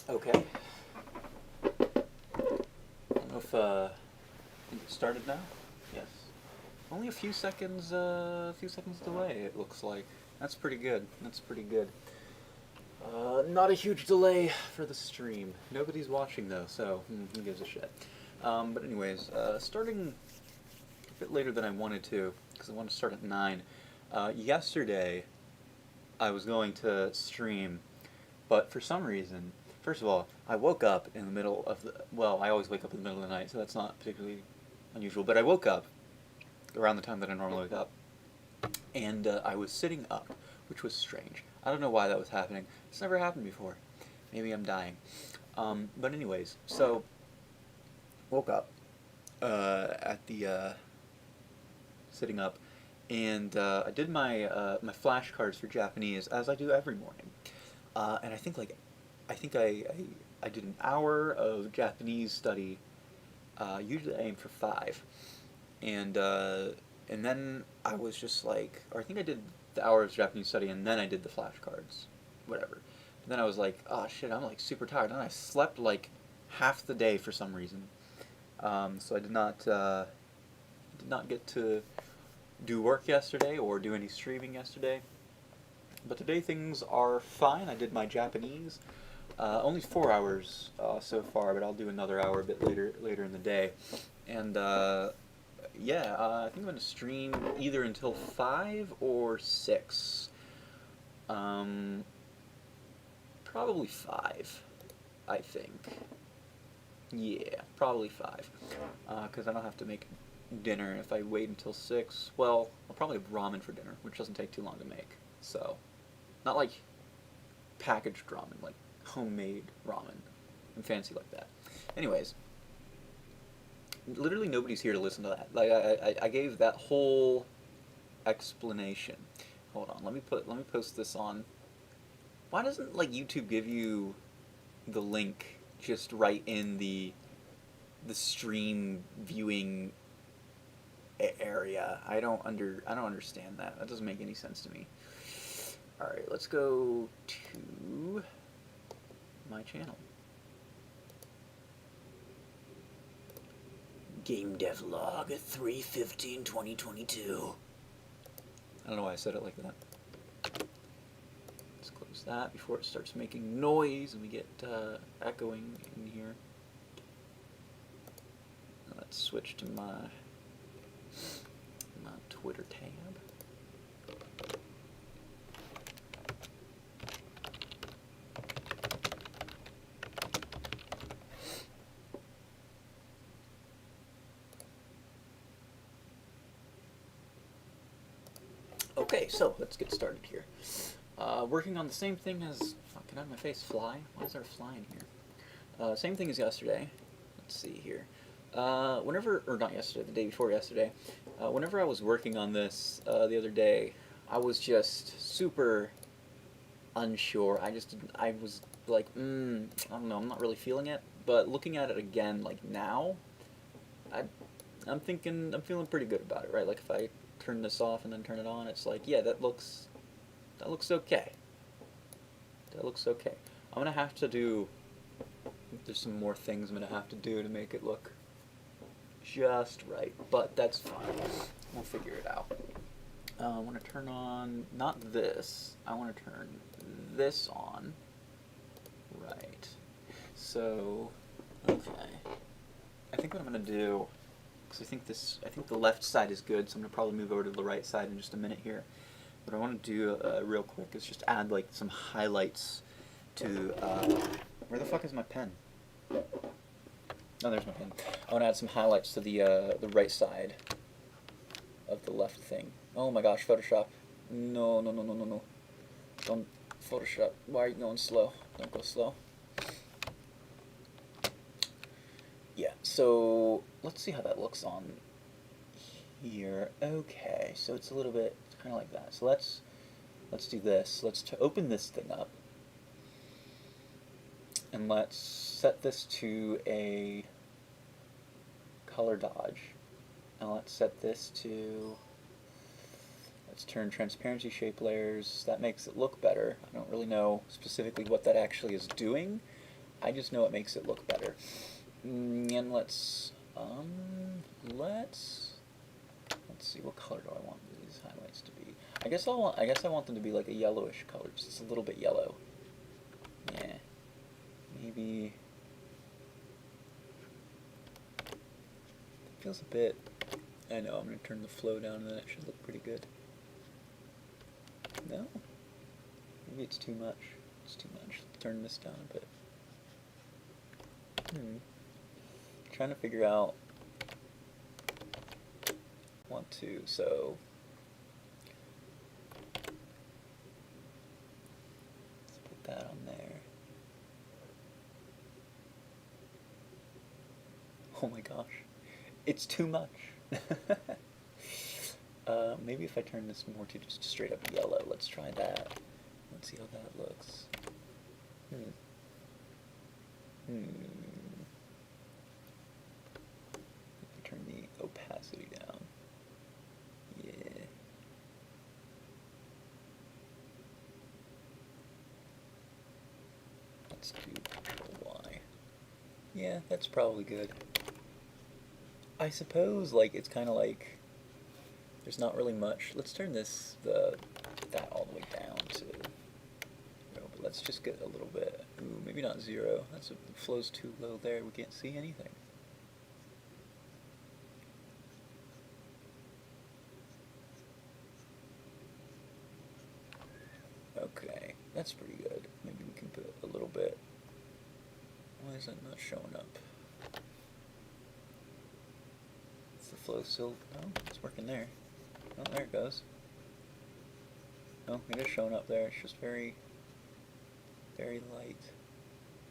Okay. I don't know if it started now. Yes. Only a few seconds delay. It looks like. That's pretty good. That's pretty good. Not a huge delay for the stream. Nobody's watching though, so who gives a shit? But anyways, starting a bit later than I wanted to, because I wanted to start at 9. Yesterday, I was going to stream, but for some reason, first of all, I woke up in the middle of the. Well, I always wake up in the middle of the night, so that's not particularly unusual. But I woke up around the time that I normally wake up, and I was sitting up, which was strange. I don't know why that was happening. It's never happened before. Maybe I'm dying. But anyways, so woke up at the sitting up, and I did my flashcards for Japanese as I do every morning. And I did an hour of Japanese study. Usually I aim for 5, and and then I was just like, or I think I did the hour of Japanese study, and then I did the flashcards, whatever. And then I was like, oh shit, I'm like super tired, and I slept like half the day for some reason. So I did not get to do work yesterday or do any streaming yesterday. But today things are fine. I did my Japanese. Only 4 hours so far, but I'll do another hour a bit later in the day. And yeah, I think I'm gonna stream either until 5 or 6. Um, Probably 5, I think. Yeah, probably 5. Because I don't have to make dinner if I wait until 6. Well, I'll probably have ramen for dinner, which doesn't take too long to make. So, not like packaged ramen, like homemade ramen. I'm fancy like that. Anyways, literally nobody's here to listen to that. Like I gave that whole explanation. Hold on, let me post this on. Why doesn't like YouTube give you the link just right in the stream viewing area? I don't understand that. That doesn't make any sense to me. All right, let's go to my channel. Game Dev Log 3/15/2022. I don't know why I said it like that. Let's close that before it starts making noise and we get echoing in here. Let's switch to my Twitter tab. Okay, so let's get started here. Working on the same thing as... Fuck, get out of my face, fly. Why is there a fly in here? Same thing as yesterday. Let's see here. Or not yesterday, the day before yesterday, whenever I was working on this the other day, I was just super unsure. I was like, I don't know, I'm not really feeling it. But looking at it again, like now, I'm feeling pretty good about it, right? Like if I turn this off and then turn it on, it's like, yeah, that looks okay. That looks okay. I'm gonna have to do. There's some more things I'm gonna have to do to make it look just right, but that's fine. We'll figure it out. I want to turn on not this. I want to turn this on. Right. So, okay. I think what I'm gonna do, because I think the left side is good, so I'm gonna probably move over to the right side in just a minute here. What I want to do real quick is just add like some highlights to. Where the fuck is my pen? Oh, there's my pen. I want to add some highlights to the right side of the left thing. Oh my gosh, Photoshop. No. Don't Photoshop. Why are you going slow? Don't go slow. Yeah, so let's see how that looks on here. Okay, so it's a little bit kind of like that. So let's do this. Let's open this thing up. And let's set this to a color dodge. And let's set this to, let's turn transparency shape layers. That makes it look better. I don't really know specifically what that actually is doing, I just know it makes it look better. And let's see, what color do I want these highlights to be? I guess I want them to be like a yellowish color, just a little bit yellow. Yeah. Maybe feels a bit. I know, I'm gonna turn the flow down and then it should look pretty good. No? Maybe it's too much. It's too much. Let's turn this down a bit. Trying to figure out want to, so let's put that on there. Oh my gosh, it's too much. Maybe if I turn this more to just straight up yellow, let's try that. Let's see how that looks. Turn the opacity down. Yeah. Let's do Control Y. Yeah, that's probably good. I suppose, like, it's kind of like there's not really much. Let's turn that all the way down to 0, but let's just get a little bit. Ooh, maybe not 0. The flow's too low there. We can't see anything. Okay, that's pretty good. Maybe we can put a little bit. Why is that not showing up? Is the flow still? No, it's working there. Oh, there it goes. Oh, it is showing up there. It's just very, very light.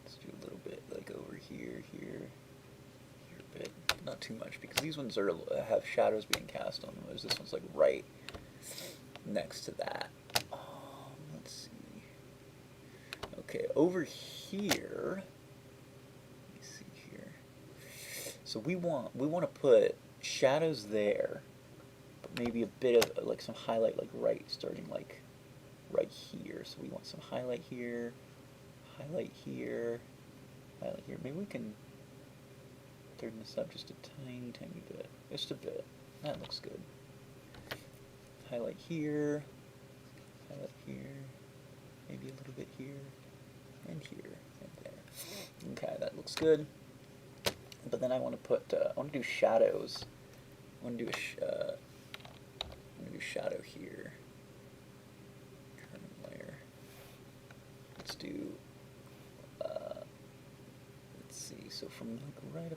Let's do a little bit like over here, here a bit. Not too much because these ones have shadows being cast on them. Whereas this one's like right next to that. Let's see. Okay, over here. Let me see here. So we want to put shadows there, but maybe a bit of like some highlight, like starting like right here. So we want some highlight here, highlight here, highlight here. Maybe we can turn this up just a tiny bit, just a bit. That looks good. Highlight here, highlight here, maybe a little bit here, and here, and there. Okay, that looks good. But then I want to put, I want to do shadows. I want to do shadow here. Turn layer. Let's do, let's see, so from like right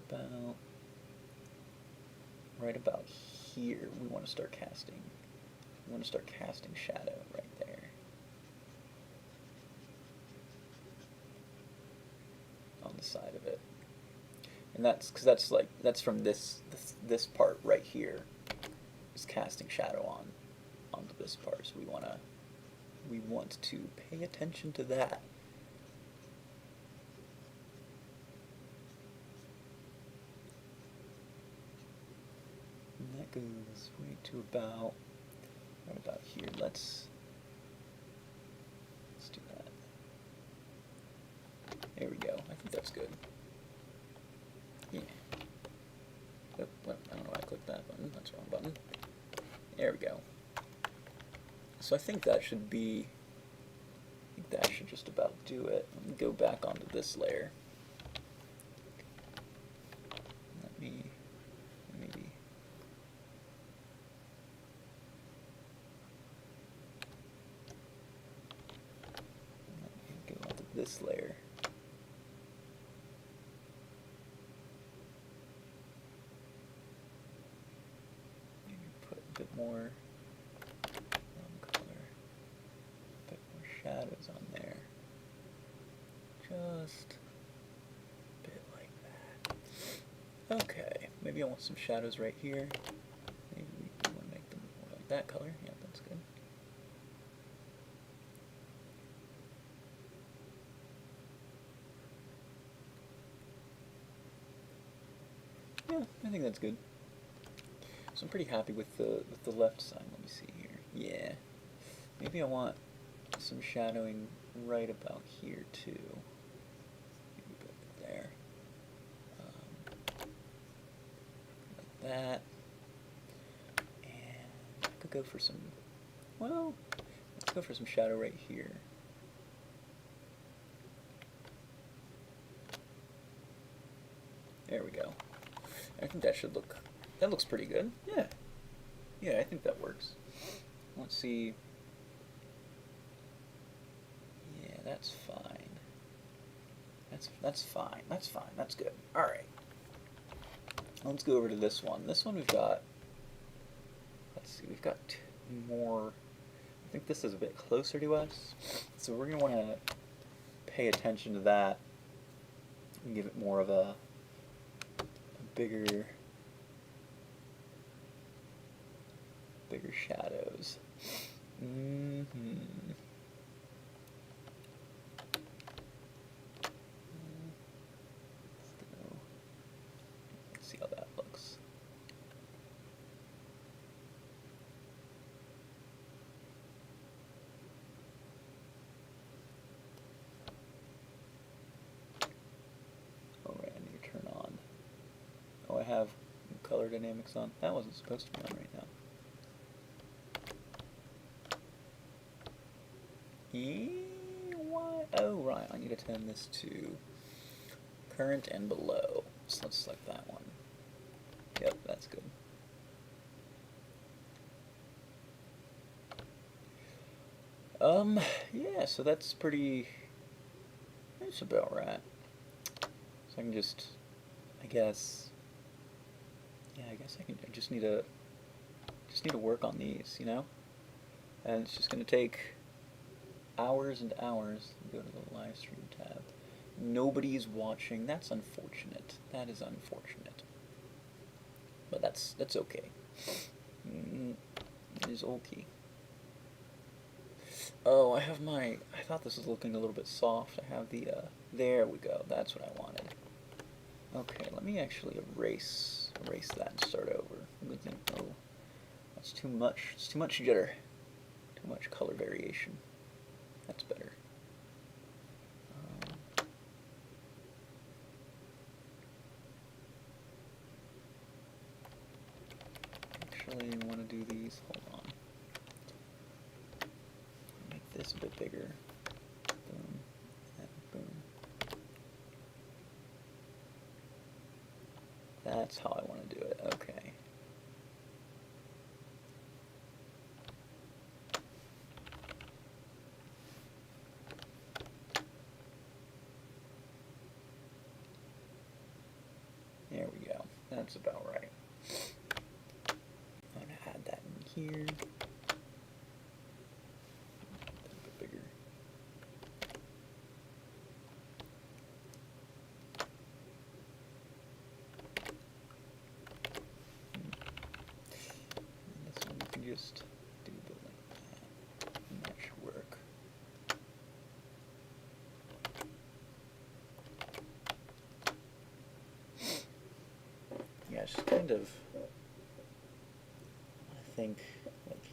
about here, we want to start casting. We want to start casting shadow right there. On the side of it. And that's because that's from this part right here is casting shadow onto this part. So we want to pay attention to that. And that goes way to about right about here. Let's do that. There we go. I think that's good. Yeah. Oh, well, I don't know why I clicked that button. That's the wrong button. There we go. So I think that should be, that should just about do it. Let me go back onto this layer. Let me maybe go onto this layer. More color, a bit more shadows on there, just a bit like that. Okay, maybe I want some shadows right here. Maybe we want to make them more like that color. Yeah, that's good. Yeah, I think that's good. So I'm pretty happy with the left side. Let me see here. Yeah. Maybe I want some shadowing right about here too. Maybe a that. And I could go for some, well, let's go for some shadow right here. There we go. I think that should look, that looks pretty good. Yeah. Yeah, I think that works. Let's see. Yeah, that's fine. That's fine. That's fine. That's good. All right. Let's go over to this one. This one we've got, let's see, we've got two more. I think this is a bit closer to us. So we're going to want to pay attention to that and give it more of a bigger shadows. Let's see how that looks. Oh, right, I need to turn on. Oh, I have color dynamics on. That wasn't supposed to be on right now. What? Oh, right, I need to turn this to current and below. So let's select that one. Yep, that's good. Yeah, so that's about right. So I can just, I guess I just need to work on these, you know? And it's just going to take hours and hours. Go to the live stream tab. Nobody's watching. That's unfortunate. That is unfortunate. But that's okay. It is okay. Oh, I thought this was looking a little bit soft. I have the, there we go. That's what I wanted. Okay, let me actually erase that and start over. Good thing. Oh, that's too much. It's too much jitter. Too much color variation. That's better. Actually, I want to do these. Hold on. Make this a bit bigger. Boom. And boom. That's how I want to do it. Okay. There we go. That's about right. I'm going to add that in here. A bit bigger. And this one you can just do a bit like that. And that should work. Yeah, it's just kind of, I think, like,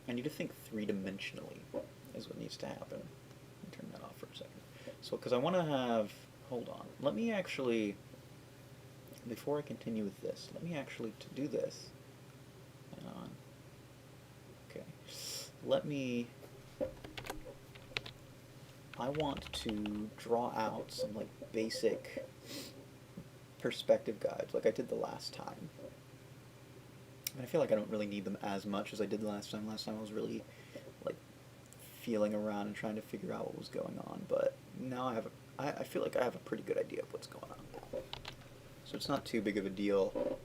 I need to think three-dimensionally is what needs to happen. Turn that off for a second. So, because I want to have, hold on, let me actually, before I continue with this, let me actually, to do this, hang on, okay, let me, I want to draw out some, like, basic perspective guides like I did the last time. And I feel like I don't really need them as much as I did the last time. Last time I was really like feeling around and trying to figure out what was going on, but now I feel like I have a pretty good idea of what's going on. So it's not too big of a deal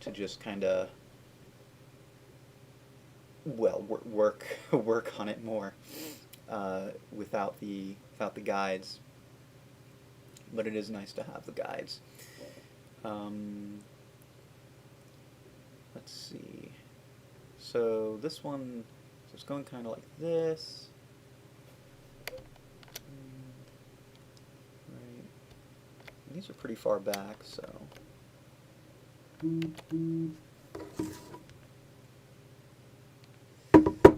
to just kind of, well, work on it more without the guides. But it is nice to have the guides. Let's see. So this one, so it's going kind of like this. Right. And these are pretty far back, so.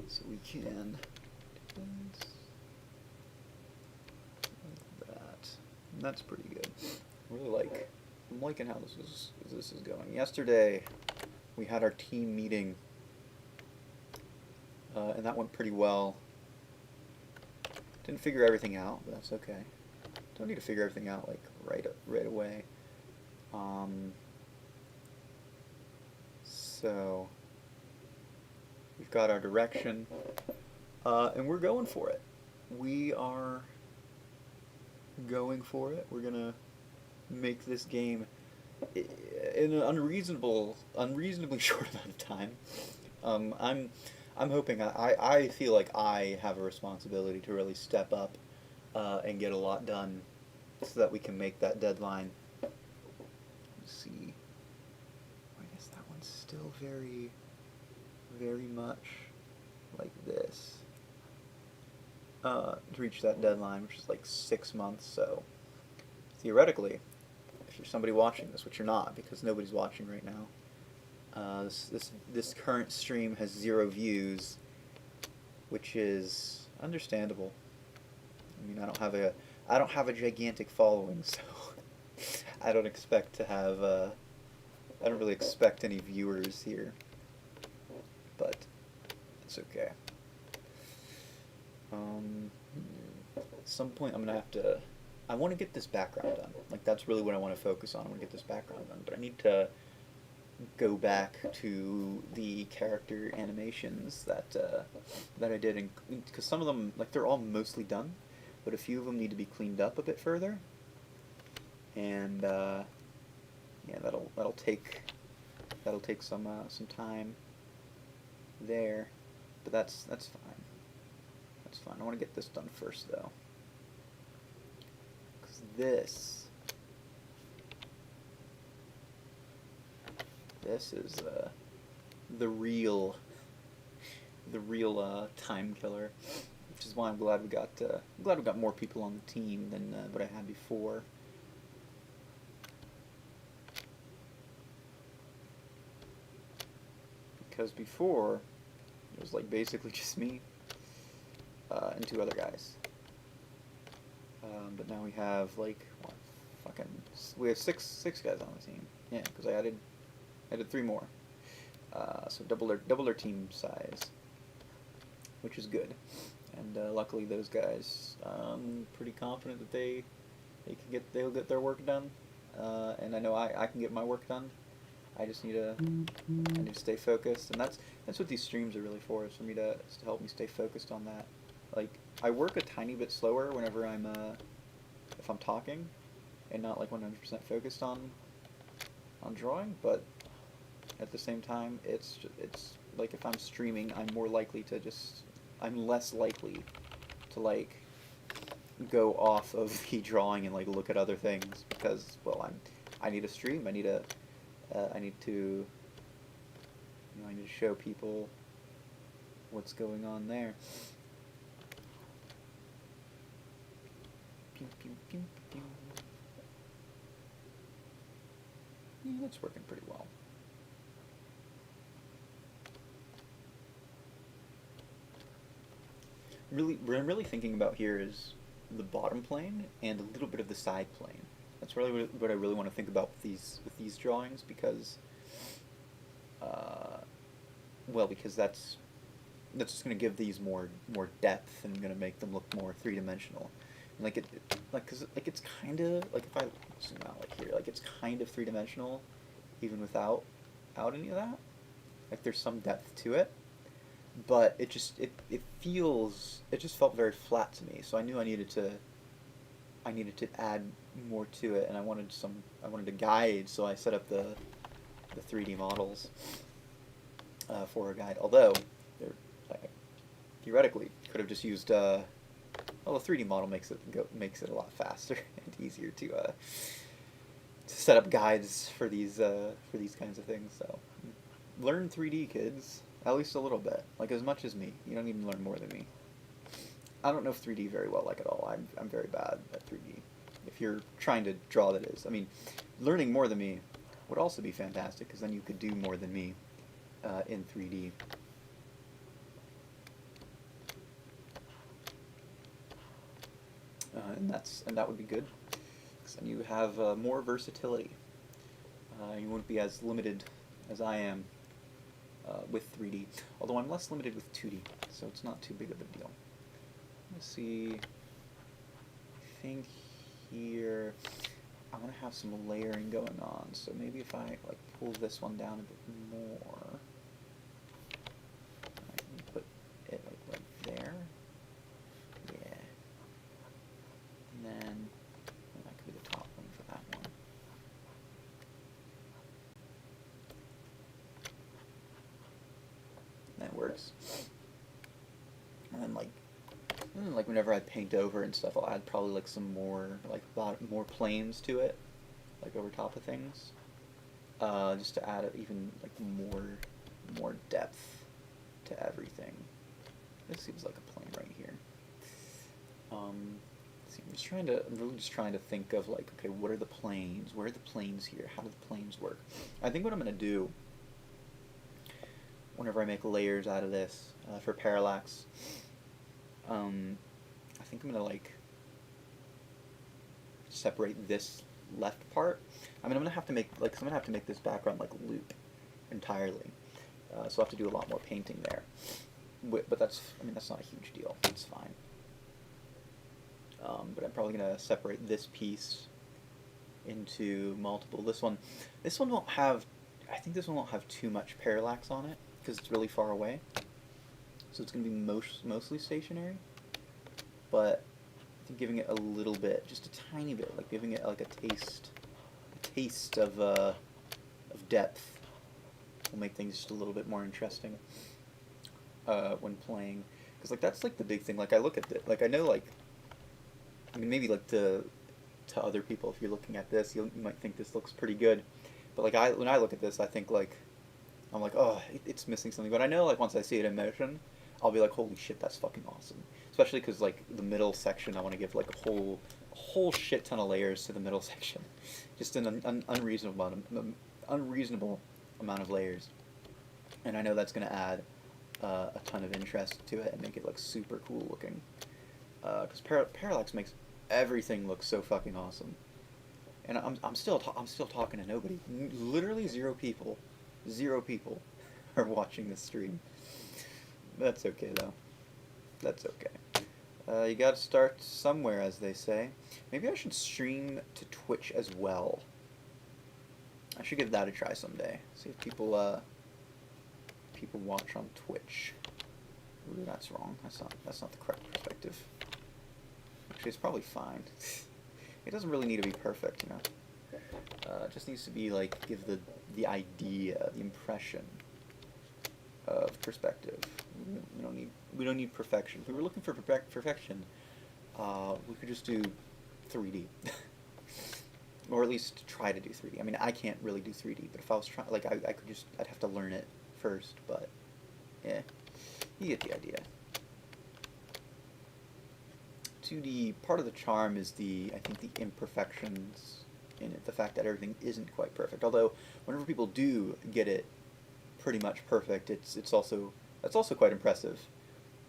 So we can do this. Like that. And that's pretty good. I really like I'm liking how this is going. Yesterday, we had our team meeting, and that went pretty well. Didn't figure everything out, but that's okay. Don't need to figure everything out like right away. So we've got our direction, and we're going for it. We are going for it. We're gonna make this game in an unreasonably short amount of time. I'm hoping I feel like I have a responsibility to really step up and get a lot done so that we can make that deadline. Let's see. I guess that one's still very much like this. To reach that deadline, which is like 6 months, so theoretically, if you're somebody watching this, which you're not, because nobody's watching right now, this current stream has 0 views, which is understandable. I mean, I don't have a gigantic following, so I don't expect to have I don't really expect any viewers here, but it's okay. At some point I'm gonna have to. I want to get this background done. Like, that's really what I want to focus on. I want to get this background done, but I need to go back to the character animations that I did, because some of them, like, they're all mostly done, but a few of them need to be cleaned up a bit further, and yeah, that'll take some time there, but that's fine. That's fine. I want to get this done first, though, because this is the real time killer, which is why I'm glad we got more people on the team than what I had before. Because before it was like basically just me and 2 other guys, but now we have like we have six guys on the team. Yeah, because I added 3 more, so double their team size, which is good. And luckily those guys, pretty confident that they'll get their work done, and I know I can get my work done. I just need to stay focused, and that's what these streams are really for, is for me to help me stay focused on that. Like, I work a tiny bit slower whenever if I'm talking, and not like 100% focused on drawing, but at the same time, it's like, if I'm streaming, I'm less likely to like go off of the drawing and like look at other things, because, well, I need to stream. I need to show people what's going on there. Pew, pew, pew, pew. Yeah, that's working pretty well. What I'm really thinking about here is the bottom plane and a little bit of the side plane. That's really what I really want to think about with these drawings, because because that's just going to give these more depth and going to make them look more 3-dimensional. And like it's kind of like, if I zoom out like here, like, it's kind of 3-dimensional even without any of that. Like, there's some depth to it, but it just felt very flat to me. So I knew I needed to add more to it, and I wanted a guide, so I set up the 3D models for a guide. Although theoretically could have just used the 3D model makes it a lot faster and easier to set up guides for these kinds of things. So learn 3D, kids, at least a little bit, like as much as me. You don't need to learn more than me. I don't know 3D very well, like, at all. I'm very bad at 3D. If you're trying to draw, that is. I mean, learning more than me would also be fantastic, because then you could do more than me in 3D. And that would be good, because then you have more versatility. You won't be as limited as I am with 3D, although I'm less limited with 2D, so it's not too big of a deal. Let's see, I think here I want to have some layering going on, so maybe if I like pull this one down a bit more, I can put it like right there, yeah, and then that could be the top one for that one. That works. And then like whenever I paint over and stuff, I'll add probably like some more more planes to it, like over top of things, just to add even like more depth to everything. This seems like a plane right here. See, I'm really just trying to think of like, okay, what are the planes? Where are the planes here? How do the planes work? I think what I'm gonna do whenever I make layers out of this for parallax, I think I'm gonna like separate this left part. I mean, I'm gonna have to make this background like loop entirely, so I'll have to do a lot more painting there. But that's not a huge deal. It's fine. But I'm probably gonna separate this piece into multiple. This one won't have. I think this one won't have too much parallax on it because it's really far away. So it's gonna be mostly stationary. But I think giving it a little bit, just a tiny bit, like giving it like a taste of depth, will make things just a little bit more interesting when playing. Because like that's like the big thing. Like I look at it, like I know like, I mean maybe like to other people, if you're looking at this, you might think this looks pretty good. But like when I look at this, I think like, I'm like, oh, it's missing something. But I know like once I see it in motion, I'll be like, holy shit, that's fucking awesome. Especially because like the middle section, I want to give like a whole shit ton of layers to the middle section, just an unreasonable amount of layers. And I know that's gonna add a ton of interest to it and make it look super cool looking. Because parallax makes everything look so fucking awesome. And I'm still talking to nobody. Literally zero people are watching this stream. That's okay though. That's okay. You gotta start somewhere, as they say. Maybe I should stream to Twitch as well. I should give that a try someday. See if people watch on Twitch. Ooh, that's wrong. That's not the correct perspective. Actually, it's probably fine. It doesn't really need to be perfect, you know. It just needs to be like give the idea, the impression of perspective. We don't need perfection. If we were looking for perfection, we could just do 3D, or at least try to do 3D. I mean, I can't really do 3D, but if I was trying, like, I'd have to learn it first. But yeah, you get the idea. 2D, part of the charm is I think the imperfections in it, the fact that everything isn't quite perfect. Although whenever people do get it pretty much perfect, that's also quite impressive,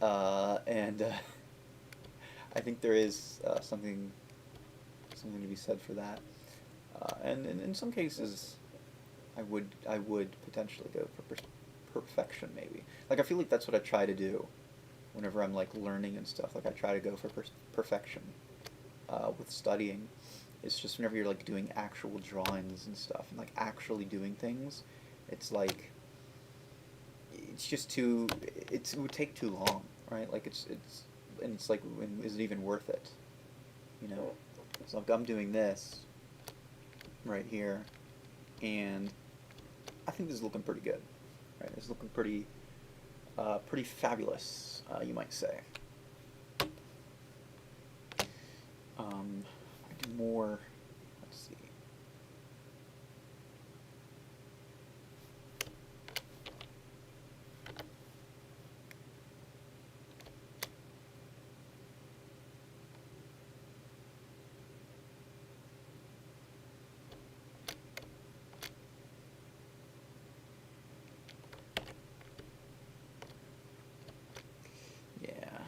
and I think there is something to be said for that. And in some cases, I would potentially go for perfection maybe. Like I feel like that's what I try to do whenever I'm like learning and stuff. Like I try to go for perfection with studying. It's just whenever you're like doing actual drawings and stuff and like actually doing things, it's like it's just too. It would take too long, right? Like it's like, is it even worth it? You know. So I'm doing this right here, and I think this is looking pretty good. Right, it's looking pretty fabulous, you might say. I do more. Let's see.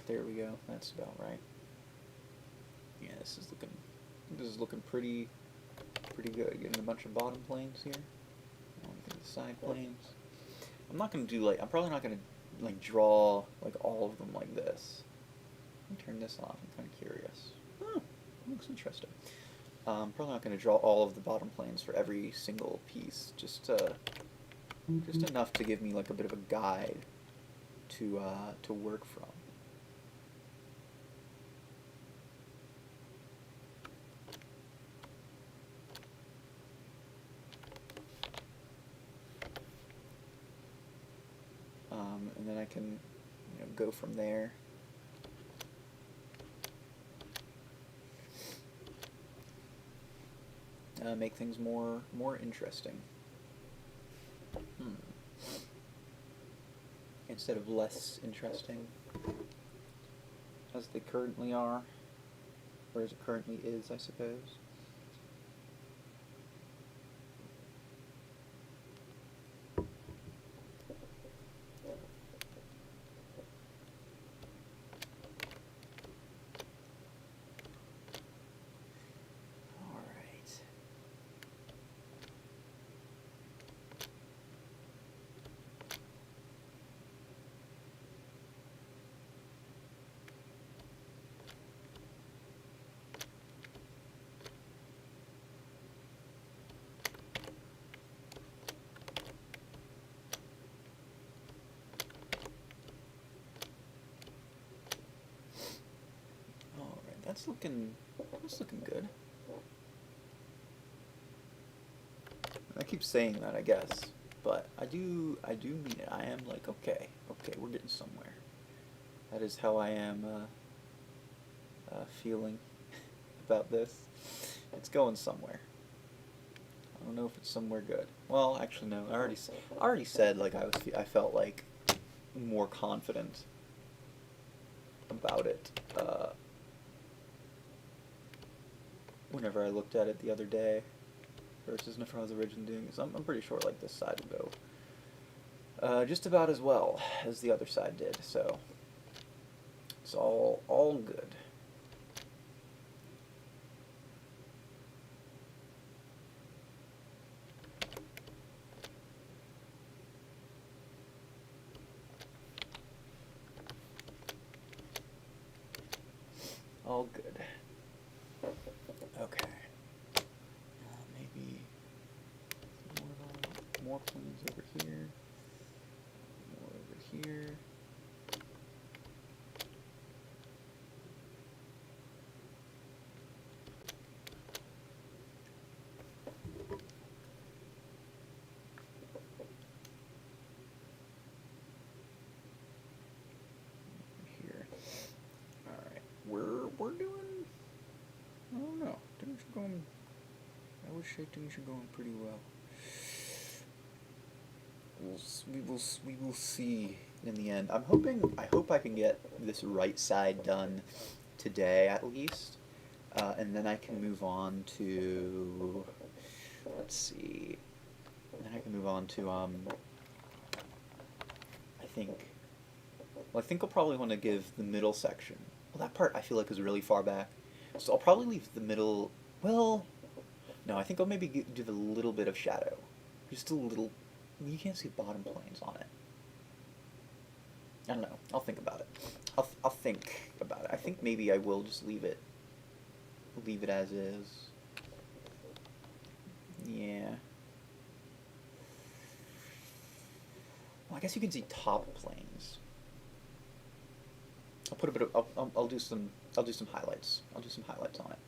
There we go. That's about right. Yeah, this is looking pretty pretty good. Getting a bunch of bottom planes here. The side planes. I'm not gonna do like, I'm probably not gonna like draw like all of them like this. Let me turn this off. I'm kind of curious. Oh, looks interesting. Probably not gonna draw all of the bottom planes for every single piece. Just enough to give me like a bit of a guide to work from. And then I can, go from there. Make things more interesting. Instead of less interesting, as they currently are, or as it currently is, I suppose. That's looking good. I keep saying that, I guess, but I do mean it. I am like, okay, we're getting somewhere. That is how I am feeling about this. It's going somewhere. I don't know if it's somewhere good. Well, actually, no. I already said like I felt like more confident about it. Whenever I looked at it the other day versus whenever I was originally doing it. So I'm pretty sure like this side will go just about as well as the other side did, so it's all good. All good. Okay. Maybe more planes over here. More over here. Here. All right. We're doing. I don't know. Things are going. I would say things are going pretty well. We will see in the end. I hope I can get this right side done today at least, and then I can move on to. Let's see. Then I can move on to I think. Well, I think I'll probably want to give the middle section. Well, that part I feel like is really far back, so I'll probably leave the middle. Well, no, I think I'll maybe do a little bit of shadow, just a little. You can't see bottom planes on it. I don't know. I'll think about it. I'll think about it. I think maybe I will just leave it as is. Yeah. Well, I guess you can see top planes. I'll put a bit of. I'll do some highlights. I'll do some highlights on it.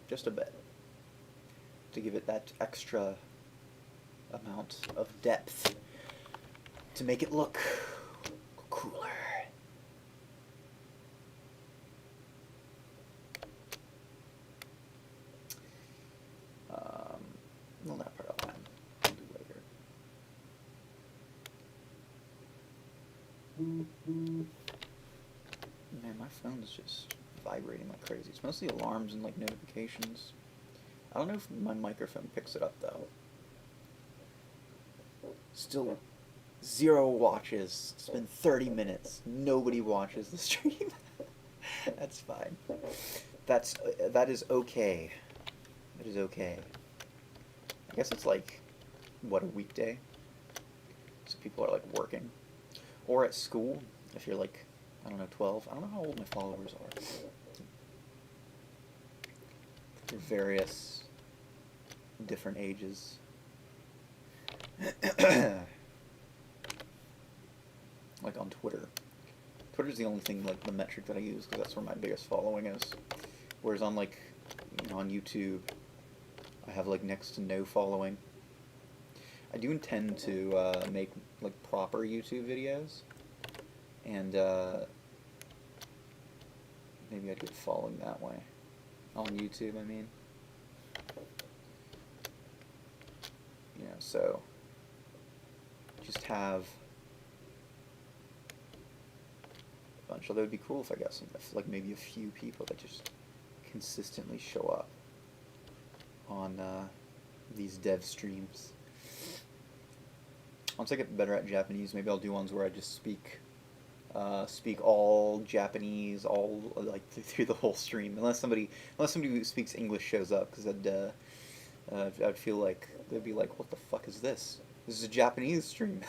Just a bit. To give it that extra amount of depth. To make it look cooler. Well, that part I'll do later. Man, my phone's just vibrating like crazy. It's mostly alarms and like notifications. I don't know if my microphone picks it up though. Still 0 watches. It's been 30 minutes. Nobody watches the stream. That's fine. That is okay. It is okay. I guess it's like, what, a weekday? So people are like working. Or at school, if you're like, I don't know, 12. I don't know how old my followers are. They're various different ages. Like on Twitter. Twitter's the only thing, like the metric that I use, because that's where my biggest following is. Whereas on like, on YouTube, I have like next to no following. I do intend to make like proper YouTube videos, and maybe I'd get following that way. On YouTube, I mean. So just have a bunch. Although it'd be cool if I got some, like maybe a few people that just consistently show up on these dev streams. Once I get better at Japanese, maybe I'll do ones where I just speak all Japanese, all like through the whole stream, unless somebody who speaks English shows up, because I'd feel like they'd be like, "What the fuck is this? This is a Japanese stream."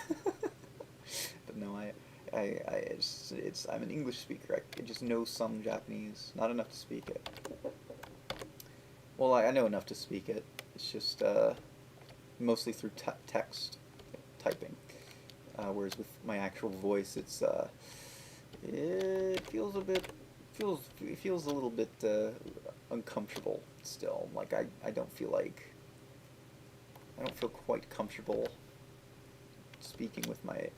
But no, I'm an English speaker. I just know some Japanese, not enough to speak it. Well, I know enough to speak it. It's just mostly through text typing. Whereas with my actual voice, it feels a little bit uncomfortable still. Like I don't feel quite comfortable speaking with my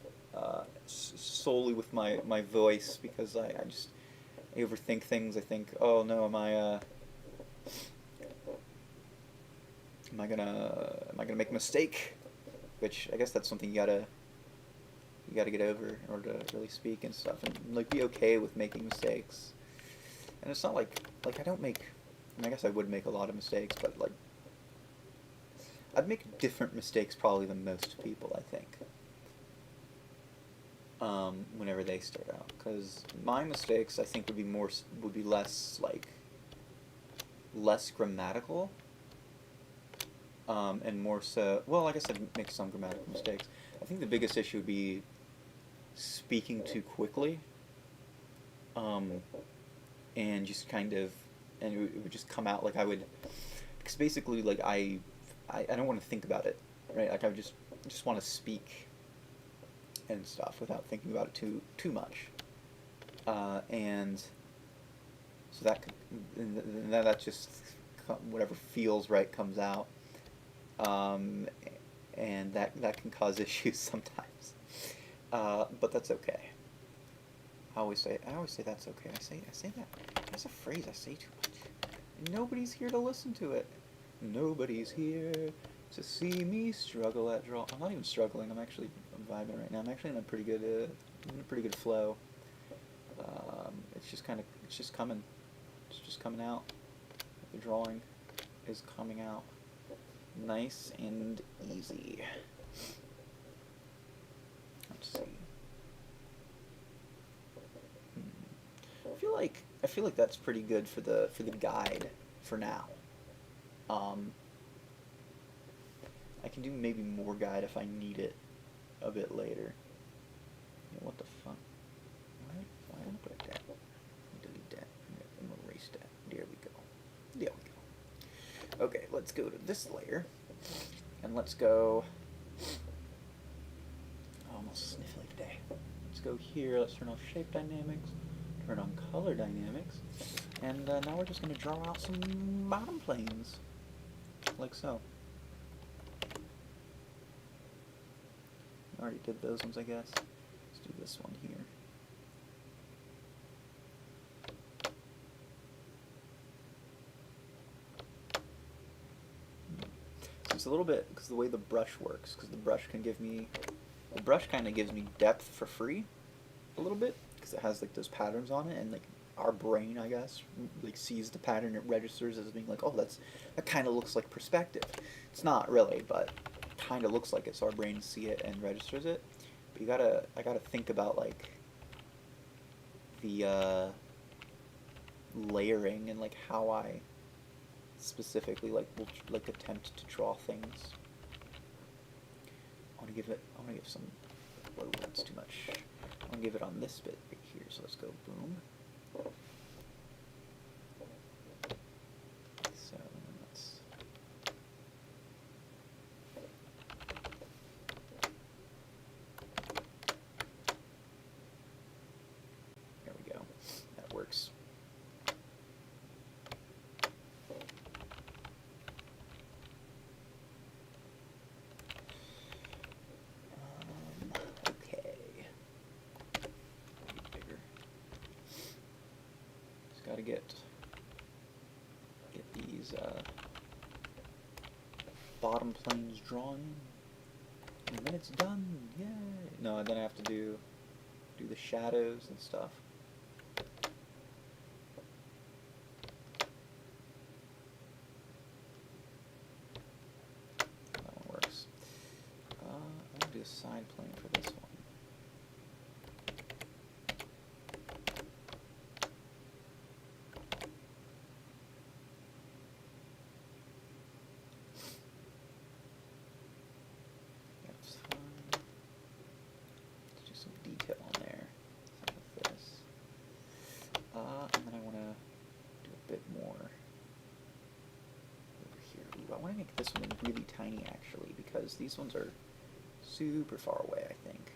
solely with my voice, because I overthink things. I think, oh no, am I gonna make a mistake? Which I guess that's something you gotta get over in order to really speak and stuff, and like be okay with making mistakes. And it's not like I don't make. I guess I would make a lot of mistakes, but like I'd make different mistakes probably than most people, I think. Whenever they start out, because my mistakes I think would be less grammatical, and more so. Well, I guess I'd make some grammatical mistakes. I think the biggest issue would be speaking too quickly, and just kind of, and it would just come out like I would, because basically like I don't want to think about it, right? Like I would just want to speak and stuff without thinking about it too much, and so that just whatever feels right comes out, and that can cause issues sometimes, but that's okay. I always say that's okay. I say that. That's a phrase I say too much. And nobody's here to listen to it. Nobody's here to see me struggle at draw. I'm not even struggling. I'm vibing right now. I'm actually in a pretty good flow. It's just coming. It's just coming out. The drawing is coming out nice and easy. Let's see. I feel like that's pretty good for the guide for now. I can do maybe more guide if I need it a bit later. Yeah, what the fuck? Why did I put that? Delete that. I'm gonna erase that. There we go. Okay, let's go to this layer, and let's go. Oh, I'm almost sniffly today. Let's go here. Let's turn off shape dynamics. Turn on color dynamics, and now we're just going to draw out some bottom planes, like so. I already did those ones, I guess. Let's do this one here. So it's a little bit, because the way the brush works, because the brush kind of gives me depth for free, a little bit. Because it has like those patterns on it, and like our brain, I guess, like sees the pattern, it registers as being like, oh, that kind of looks like perspective. It's not really, but it kind of looks like it, so our brains see it and registers it. But I gotta think about like the layering and like how I specifically like will like attempt to draw things. I want to give some. Whoa, that's too much. I want to give it on this bit right here. So let's go boom. So let's. There we go. That works. Got to get these bottom planes drawn, and then it's done. Yay! No, and then I have to do the shadows and stuff. That one works. I'm gonna do a side plane for this one. And then I want to do a bit more over here. Ooh, I want to make this one really tiny, actually, because these ones are super far away, I think.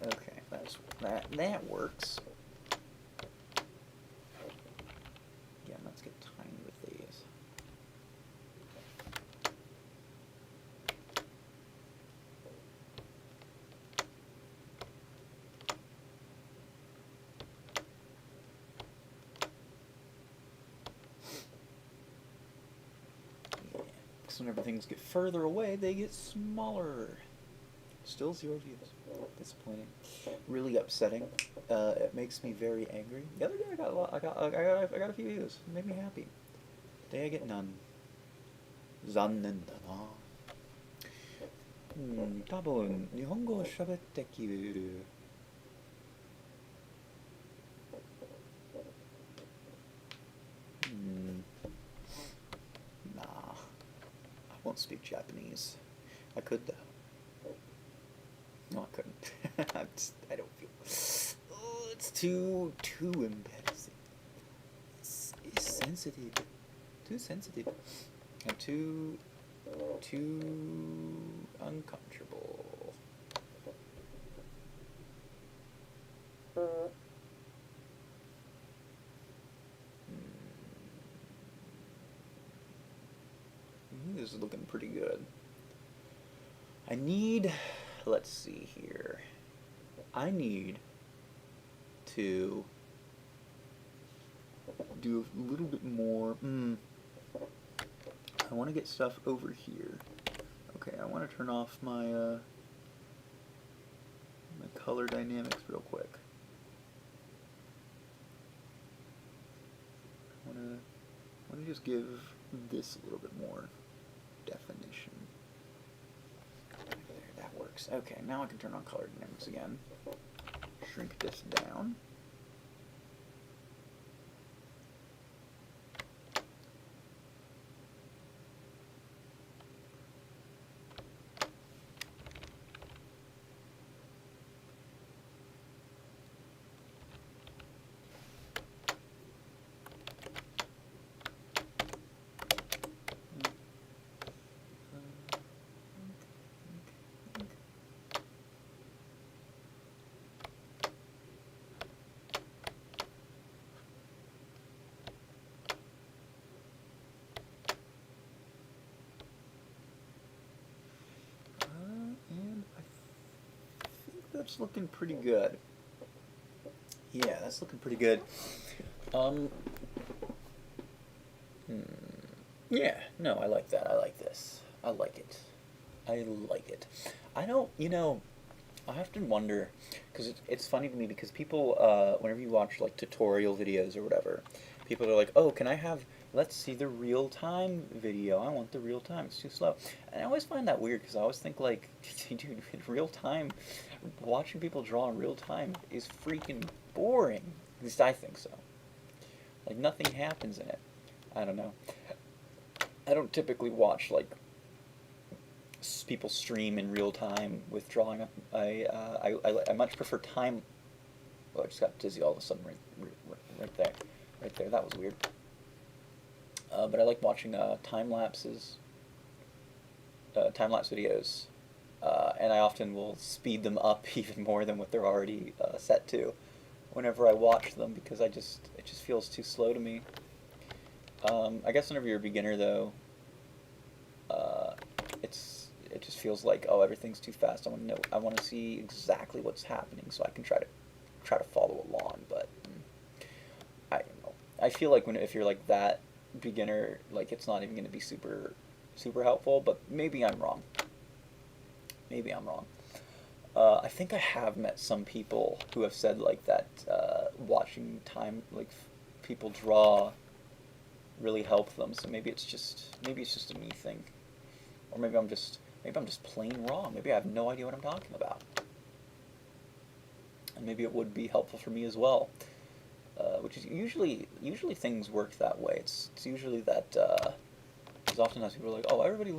Okay, that works. Yeah, let's get tiny with these. Whenever things get further away, they get smaller. Still 0 views. Disappointing. Really upsetting. It makes me very angry. The other day I got a lot. I got a few views. It made me happy. Today I get none. 残念だな。多分日本語を喋ってきる。I won't speak Japanese. I could though. No, I couldn't. I don't feel. Oh, it's too embarrassing. It's sensitive. Too sensitive. And too uncomfortable. This is looking pretty good. I need, let's see here. I need to do a little bit more. I want to get stuff over here. Okay, I want to turn off my my color dynamics real quick. I want to just give this a little bit more definition. There, that works. Okay, now I can turn on color dynamics again. Shrink this down. That's looking pretty good. Yeah, that's looking pretty good. Yeah, no, I like that. I like this. I like it. I like it. I don't, I often wonder, because it's funny to me because people, whenever you watch like tutorial videos or whatever, people are like, oh, can I have, let's see the real-time video. I want the real-time. It's too slow. And I always find that weird because I always think like, dude, in real-time, watching people draw in real-time is freaking boring. At least I think so. Like, nothing happens in it. I don't know. I don't typically watch, like, people stream in real time with drawing. I much prefer time. Oh, I just got dizzy all of a sudden right there. Right there. That was weird. But I like watching time-lapse videos. And I often will speed them up even more than what they're already set to whenever I watch them, because it just feels too slow to me. I guess whenever you're a beginner, though, it just feels like, oh, everything's too fast. I want to see exactly what's happening so I can try to follow along. But I don't know. I feel like if you're like that beginner, like, it's not even going to be super helpful. But maybe I'm wrong. Maybe I'm wrong. I think I have met some people who have said like that watching people draw really help them. So maybe it's just a me thing, or maybe I'm just plain wrong. Maybe I have no idea what I'm talking about, and maybe it would be helpful for me as well. Which is usually things work that way. It's usually that because oftentimes people are like, oh, everyone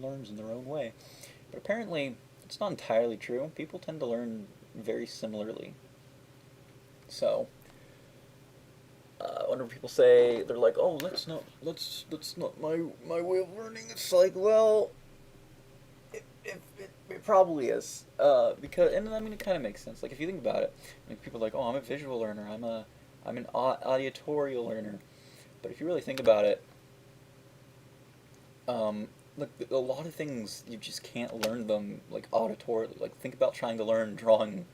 learns in their own way, but apparently it's not entirely true. People tend to learn very similarly. So whenever people say, they're like, oh, that's not my way of learning, it's like, well, it probably is, because, and I mean, it kind of makes sense. Like, if you think about it, like, people are like, oh, I'm a visual learner, I'm an auditorial learner, but if you really think about it, like, a lot of things you just can't learn them like auditorily. Like, think about trying to learn drawing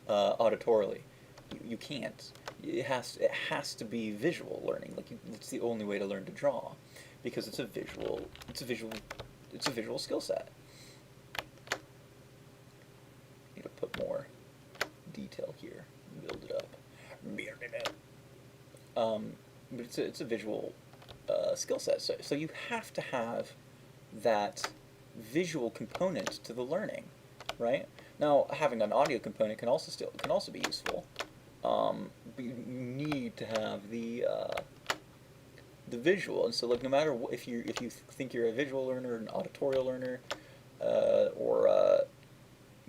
auditorily. You can't. It has to be visual learning. Like, it's the only way to learn to draw, because it's a visual skill set. Need to put more detail here. Build it up. But it's a visual skill set. So you have to have that visual component to the learning, right? Now, having an audio component can also be useful. But you need to have the visual, and so, like, no matter if you think you're a visual learner, an auditorial learner, or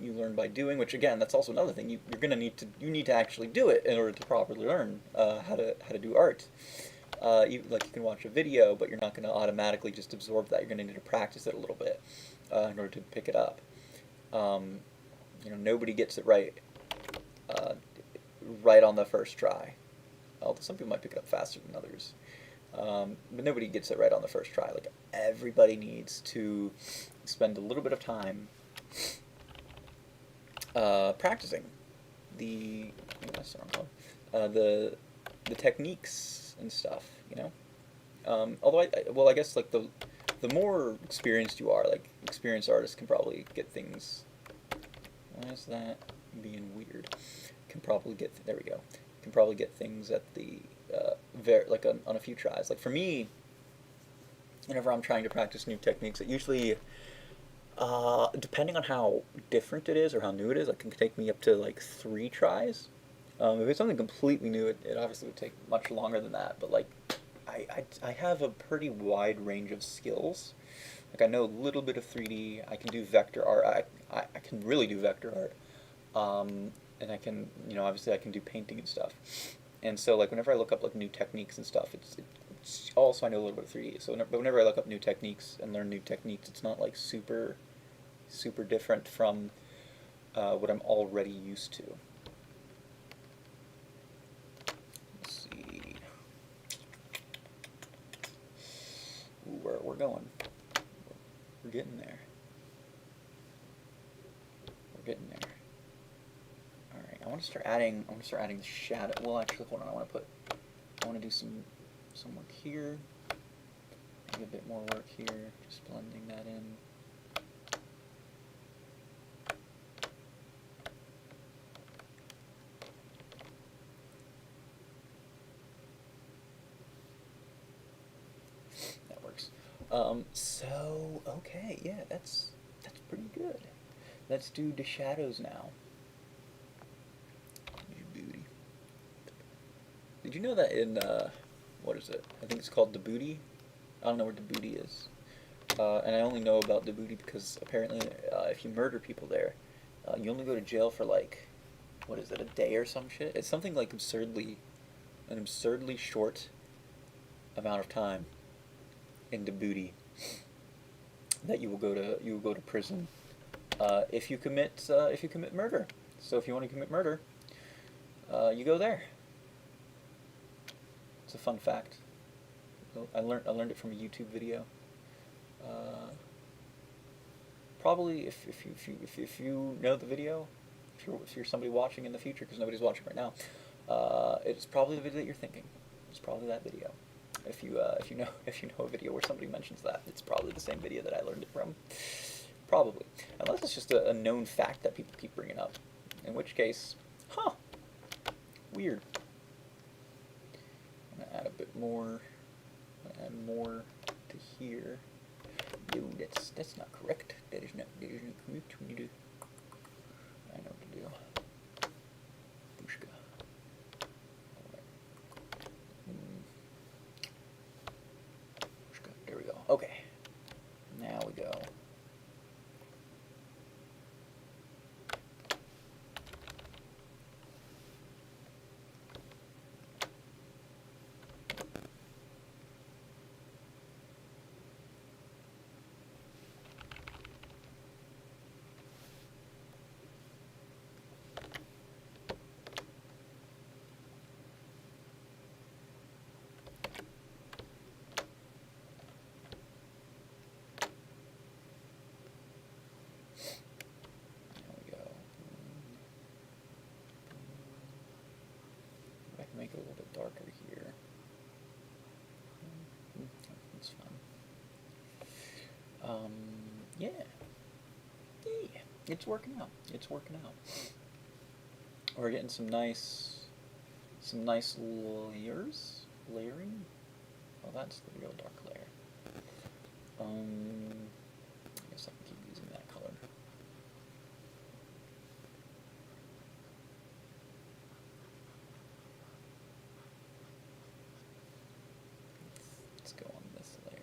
you learn by doing, which, again, that's also another thing. You're gonna need to actually do it in order to properly learn how to do art. You can watch a video, but you're not going to automatically just absorb that. You're going to need to practice it a little bit in order to pick it up. Nobody gets it right on the first try. Although some people might pick it up faster than others. But nobody gets it right on the first try. Like, everybody needs to spend a little bit of time practicing the techniques and stuff, although I guess, like, the more experienced you are, like, experienced artists can probably get things. Why is that being weird? There we go. Can probably get things at the on a few tries. Like, for me, whenever I'm trying to practice new techniques, it usually, depending on how different it is or how new it is, it can take me up to like 3 tries. If it's something completely new, it obviously would take much longer than that. But, like, I have a pretty wide range of skills. Like, I know a little bit of 3D. I can do vector art. I can really do vector art. And I can, obviously I can do painting and stuff. And so, like, whenever I look up, like, new techniques and stuff, it's also, I know a little bit of 3D. So whenever I look up new techniques and learn new techniques, it's not, like, super different from what I'm already used to. We're going. We're getting there. All right. I want to start adding the shadow. Well, actually, hold on. I want to do some work here. Maybe a bit more work here. Just blending that in. Okay, yeah, that's pretty good. Let's do the shadows now. You beauty. Did you know that in, what is it? I think it's called Djibouti. I don't know where Djibouti is. And I only know about Djibouti because apparently if you murder people there, you only go to jail for like, what is it, a day or some shit? It's something like an absurdly short amount of time in Djibouti that you will go to prison if you commit murder. So if you want to commit murder, you go there. It's a fun fact. I learned it from a YouTube video. Probably if you know the video, if you're somebody watching in the future, because nobody's watching right now, it's probably the video that you're thinking. It's probably that video. If you know a video where somebody mentions that, it's probably the same video that I learned it from. Probably, unless it's just a known fact that people keep bringing up. In which case, weird. I'm gonna add a bit more. Add more to here. No, that's not correct. That is not correct. We need to. I know what to do. Bushka. Bushka. There we go. Okay. Now we go. Make it a little bit darker here. That's fun. Yeah. It's working out. It's working out. We're getting some nice layers. Layering. Oh, that's the real dark layer. I guess I can keep using that color. Let's go on this layer.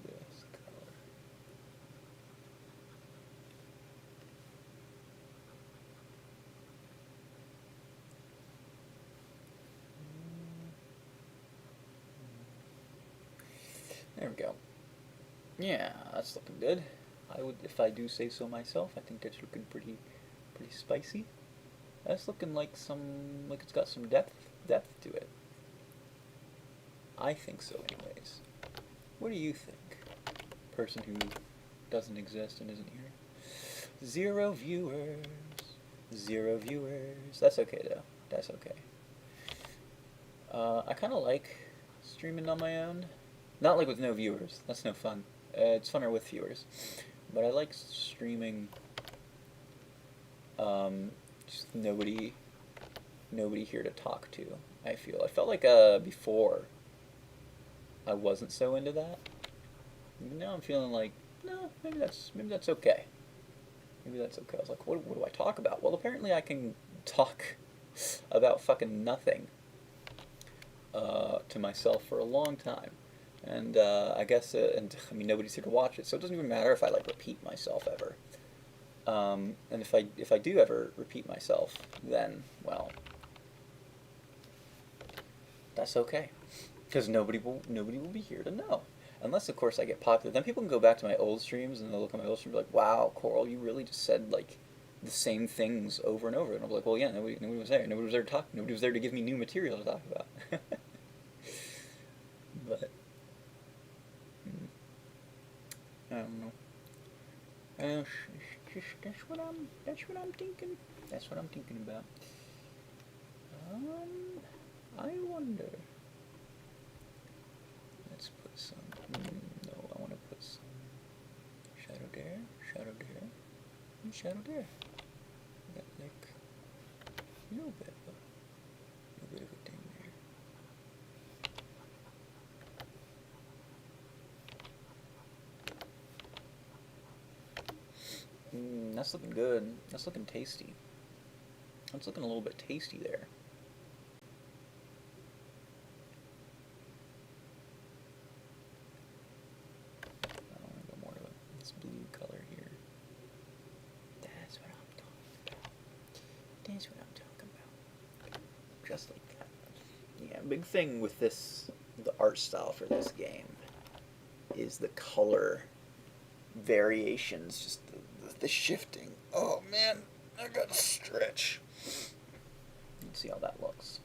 This color. There we go. Yeah, that's looking good. I would, if I do say so myself, I think that's looking pretty spicy. That's looking like it's got some depth to it. I think so, anyways. What do you think, person who doesn't exist and isn't here? 0 viewers. 0 viewers. That's okay though. That's okay. I kind of like streaming on my own. Not like with no viewers. That's no fun. It's funner with viewers. But I like streaming. Just nobody here to talk to. I felt like before I wasn't so into that. But now I'm feeling like, no, maybe that's okay. Maybe that's okay. I was like, what do I talk about? Well, apparently I can talk about fucking nothing to myself for a long time. And I guess, and I mean, nobody's here to watch it, so it doesn't even matter if I like repeat myself ever. And if I do ever repeat myself, then well, that's okay, because nobody will be here to know, unless of course I get popular. Then people can go back to my old streams and they'll look at my old streams and be like, wow, Coral, you really just said like the same things over and over. And I'm like, well, yeah, nobody was there. Nobody was there to talk. Nobody was there to give me new material to talk about. But I don't know. That's what I'm thinking. That's what I'm thinking about. I wonder. Let's put some. No, I want to put some shadow there, and shadow there. Got like a little bit of a thing there. that's looking good. That's looking tasty. That's looking a little bit tasty there. I want to go more to this blue color here. That's what I'm talking about. That's what I'm talking about. Just like that. Yeah, big thing with this, the art style for this game, is the color variations, just the shifting. Oh man, I gotta stretch. Let's see how that looks.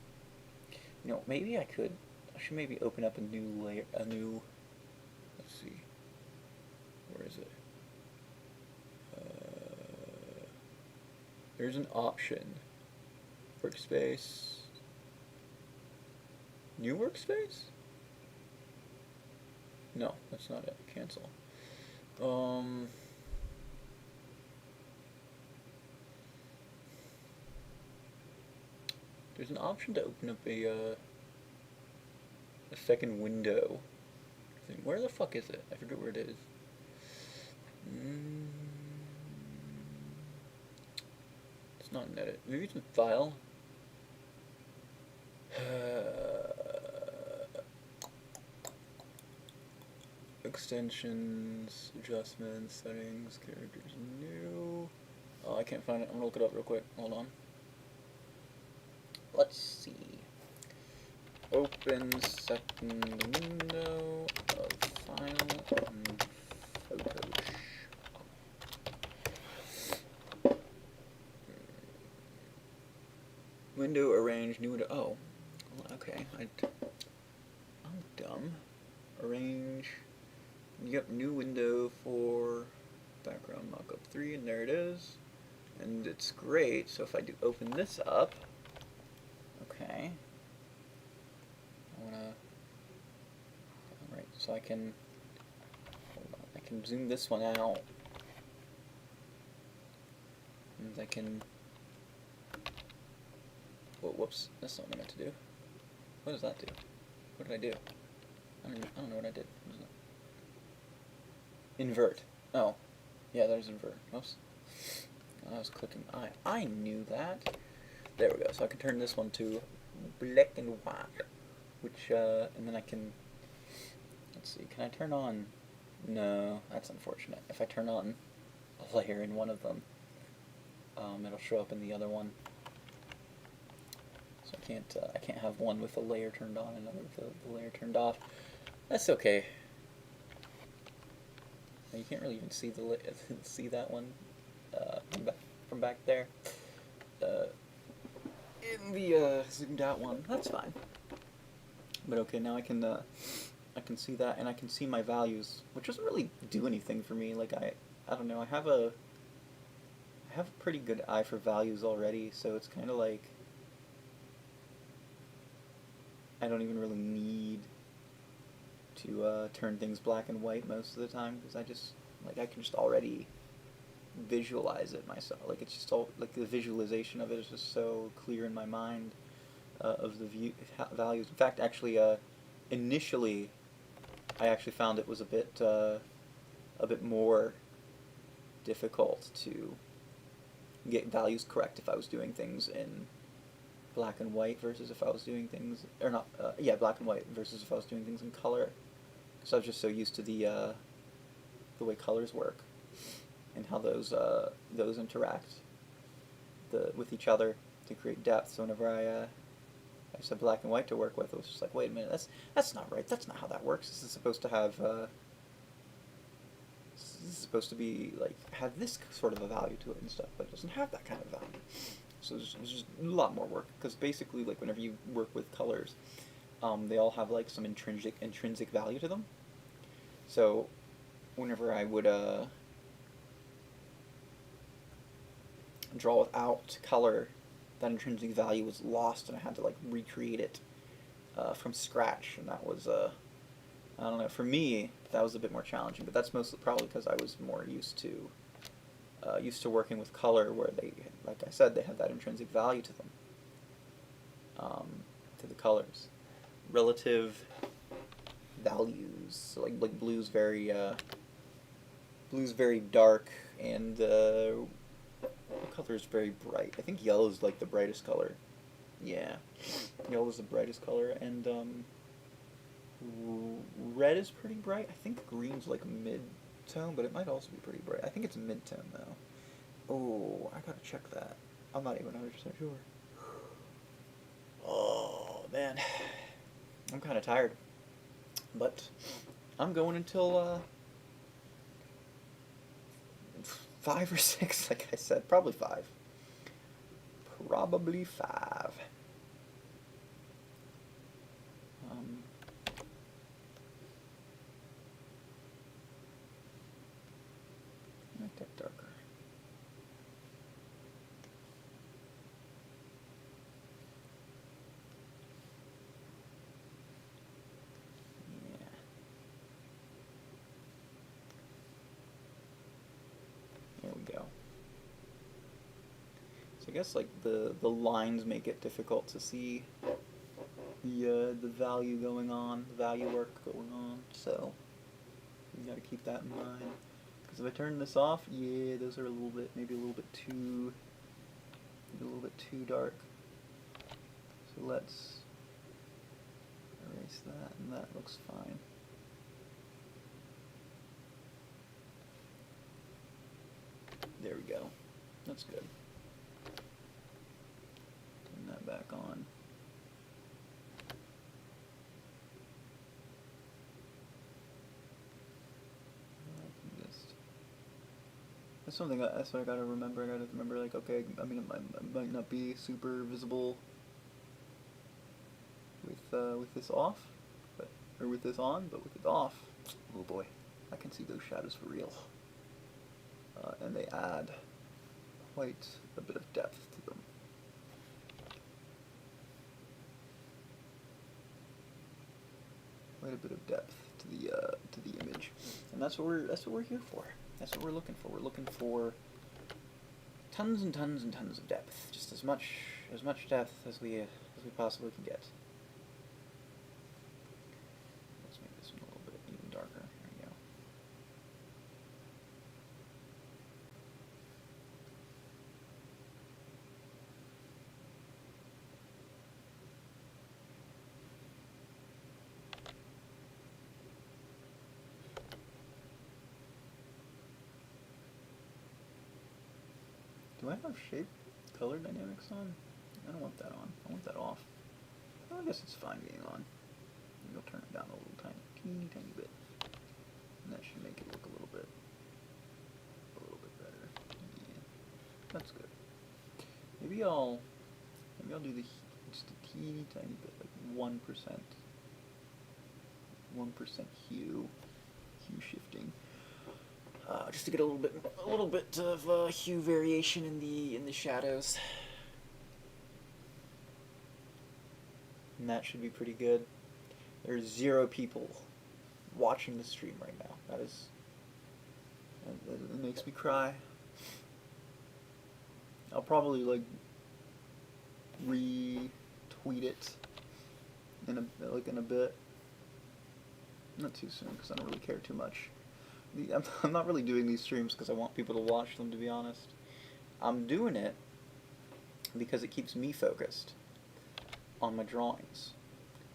You know, maybe I should maybe open up a new layer, let's see, where is it? There's an option, workspace, new workspace? No, that's not it, cancel. There's an option to open up a second window. Where the fuck is it? I forget where it is. It's not in edit. Maybe it's in file. Extensions, adjustments, settings, characters, new. Oh, I can't find it. I'm gonna look it up real quick. Hold on. Let's see. Open second window of file and Photoshop. Window arrange new window. Oh, okay. I'm dumb. Arrange. Yep, new window for background mockup 3, and there it is. And it's great. So if I do open this up, okay. Alright, so I can, hold on, I can zoom this one out. And I can, whoops, that's not what I meant to do. What does that do? What did I do? I don't know what I did. What is that? Invert. Oh, yeah, there's invert. Oops. I was clicking I knew that. There we go. So I can turn this one to black and white, which and then I can, let's see, can I turn on? No, that's unfortunate. If I turn on a layer in one of them, it'll show up in the other one. So I can't have one with a layer turned on and another with the layer turned off. That's okay. You can't really even see see that one from back there. In the zoomed out one, that's fine. But okay, now I can see that, and I can see my values, which doesn't really do anything for me. Like I don't know. I have a pretty good eye for values already, so it's kind of like I don't even really need to turn things black and white most of the time, because I can just already visualize it myself. Like it's just all, like the visualization of it is just so clear in my mind of the values. In fact, actually, initially, I actually found it was a bit more difficult to get values correct if I was doing things in black and white versus if I was doing things, or not, black and white versus if I was doing things in color. Because I was just so used to the way colors work and how those interact with each other to create depth. So whenever I said black and white to work with, it was just like, wait a minute, that's not right. That's not how that works. This is supposed to have this is supposed to be like have this sort of a value to it and stuff, but it doesn't have that kind of value. So it's just a lot more work, because basically, like, whenever you work with colors, they all have like some intrinsic value to them. So whenever I would draw without color, that intrinsic value was lost, and I had to like recreate it from scratch, and that was I don't know, for me that was a bit more challenging, but that's mostly probably because I was more used to working with color, where they, like I said, they have that intrinsic value to them, to the colors. Relative values, so like blue's very dark, and color is very bright. I think yellow is like the brightest color. Yeah, yellow is the brightest color, and red is pretty bright. I think green's like mid-tone, but it might also be pretty bright. I think it's mid-tone though. Oh, I gotta check that. I'm not even 100% sure. Oh, man. I'm kind of tired. But I'm going until 5 or 6, like I said. Probably 5. Probably 5. Make that darker. Yeah. There we go. So I guess like the lines make it difficult to see the value going on, the value work going on. So you got to keep that in mind. Because if I turn this off, yeah, those are a little bit, maybe a little bit too dark. So let's erase that, and that looks fine. There we go. That's good. Turn that back on. That's something. That's what I gotta remember. I gotta remember, like, okay, I mean, it might not be super visible with this off, or with this on, but with it off, oh boy, I can see those shadows for real. And they add quite a bit of depth to them. Quite a bit of depth to the image, and that's what we're here for. That's what we're looking for. We're looking for tons and tons and tons of depth, just as much depth as we possibly can get. Let's make this one a little bit even darker. There we go. Do I have shape color dynamics on? I don't want that on. I want that off. Well, I guess it's fine being on. Maybe I'll turn it down a little teeny bit. And that should make it look a little bit better. Yeah, that's good. Maybe I'll do just a teeny tiny bit, like 1%. 1% hue shifting. Just to get a little bit of hue variation in the shadows, and that should be pretty good. There's 0 people watching the stream right now. That makes me cry. I'll probably like retweet it in a bit. Not too soon, because I don't really care too much. I'm not really doing these streams because I want people to watch them, to be honest. I'm doing it because it keeps me focused on my drawings.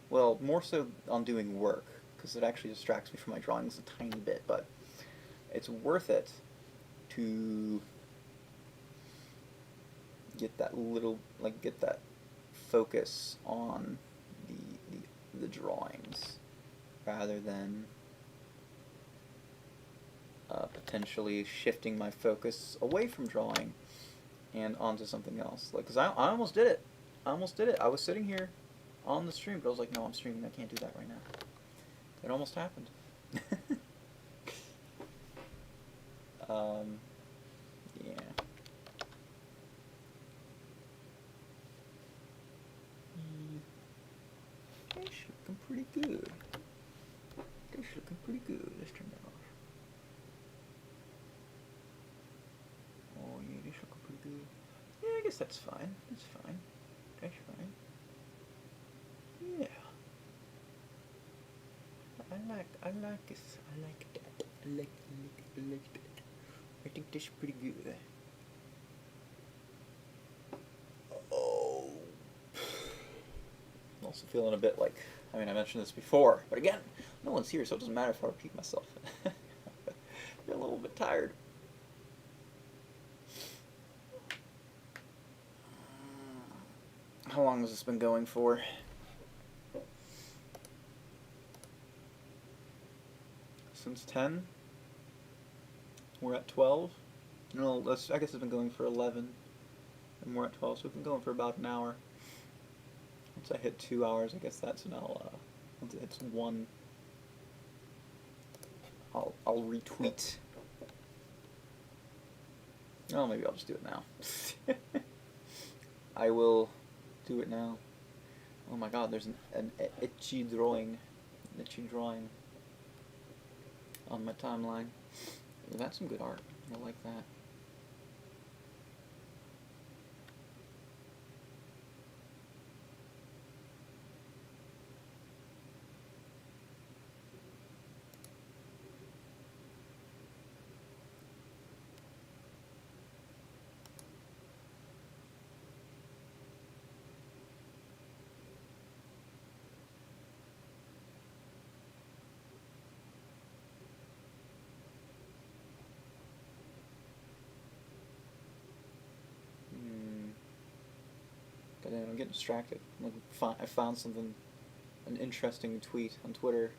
Well, more so on doing work, because it actually distracts me from my drawings a tiny bit, but it's worth it to get that focus on the drawings rather than potentially shifting my focus away from drawing and onto something else. Like, because I almost did it. I was sitting here on the stream, but I was like, no, I'm streaming. I can't do that right now. It almost happened. Yeah. It's looking pretty good. Let's turn that off. Oh yeah, this looking pretty good. Yeah, I guess that's fine. That's fine. Yeah. I like this. I like that. I like that. I think this is pretty good. Also feeling a bit like, I mean, I mentioned this before, but again, no one's here, so it doesn't matter if I repeat myself. Feel a little bit tired. How long has this been going for? Since 10? We're at 12? No, I guess it's been going for 11. And we're at 12, so we've been going for about an hour. Once I hit 2 hours, I guess that's now, once it hits 1, I'll retweet. Oh, maybe I'll just do it now. I will do it now. Oh my god, there's an itchy drawing. An itchy drawing on my timeline. Ooh, that's some good art. I like that. But I'm getting distracted. I found something, an interesting tweet on Twitter.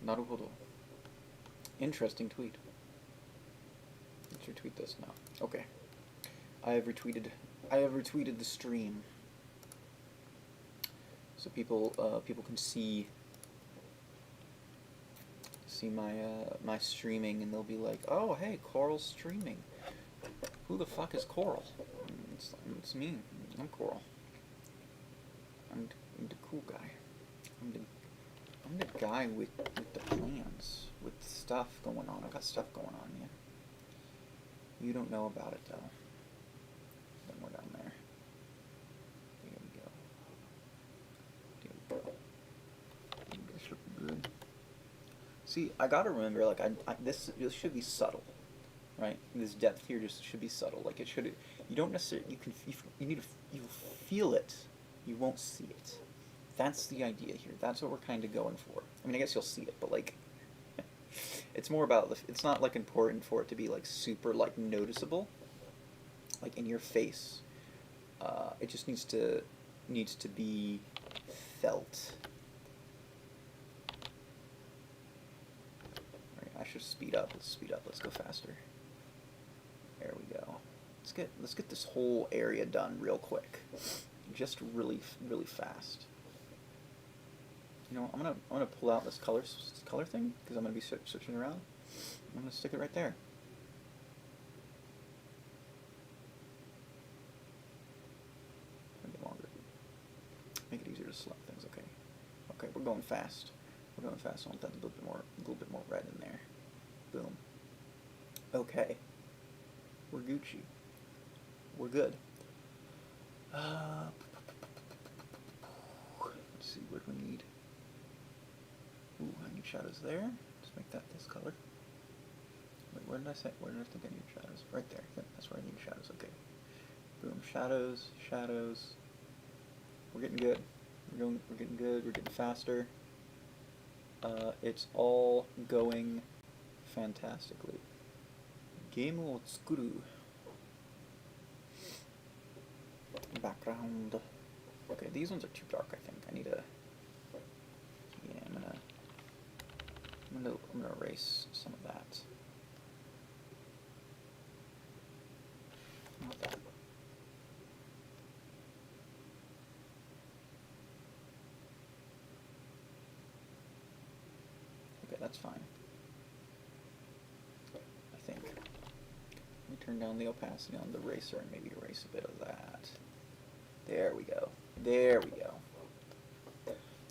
Naruhodo. Interesting tweet. Let's retweet this now. Okay. I have retweeted the stream. So people can see my streaming, and they'll be like, "Oh, hey, Coral's streaming. Who the fuck is Coral?" It's me. I'm Coral. I'm the cool guy. I'm the guy with the plans, with stuff going on. I got stuff going on, yeah. You don't know about it though. Then we're down there. There we go. There we go. This looking good. See, I gotta remember, like, this should be subtle, right? This depth here just should be subtle. Like, it should. You don't necessarily. You need to. You feel it. You won't see it. That's the idea here. That's what we're kind of going for. I mean, I guess you'll see it, but like, it's more about. It's not like important for it to be like super like noticeable, like in your face. It just needs to be felt. All right, I should speed up. Let's speed up. Let's go faster. There we go. Let's get this whole area done real quick. Just really fast. You know, I'm gonna pull out this color thing because I'm gonna be switching around. I'm gonna stick it right there. Make it longer. Make it easier to select things. Okay. Okay, we're going fast. We're going fast. I want that a little bit more red in there. Boom. Okay. We're Gucci. We're good. Let's see, what do we need? Ooh, I need shadows there. Let's make that this color. Wait, where did I think I need shadows? Right there. Yep, that's where I need shadows. Okay. Boom. Shadows. Shadows. We're getting good. We're getting good. We're getting faster. It's all going fantastically. Game o tsukuru. Background. Okay, these ones are too dark, I think. I need a... Yeah, I'm gonna No, I'm gonna erase some of that. Not that. Okay, that's fine. I think. Let me turn down the opacity on the eraser and maybe erase a bit of that. There we go. There we go.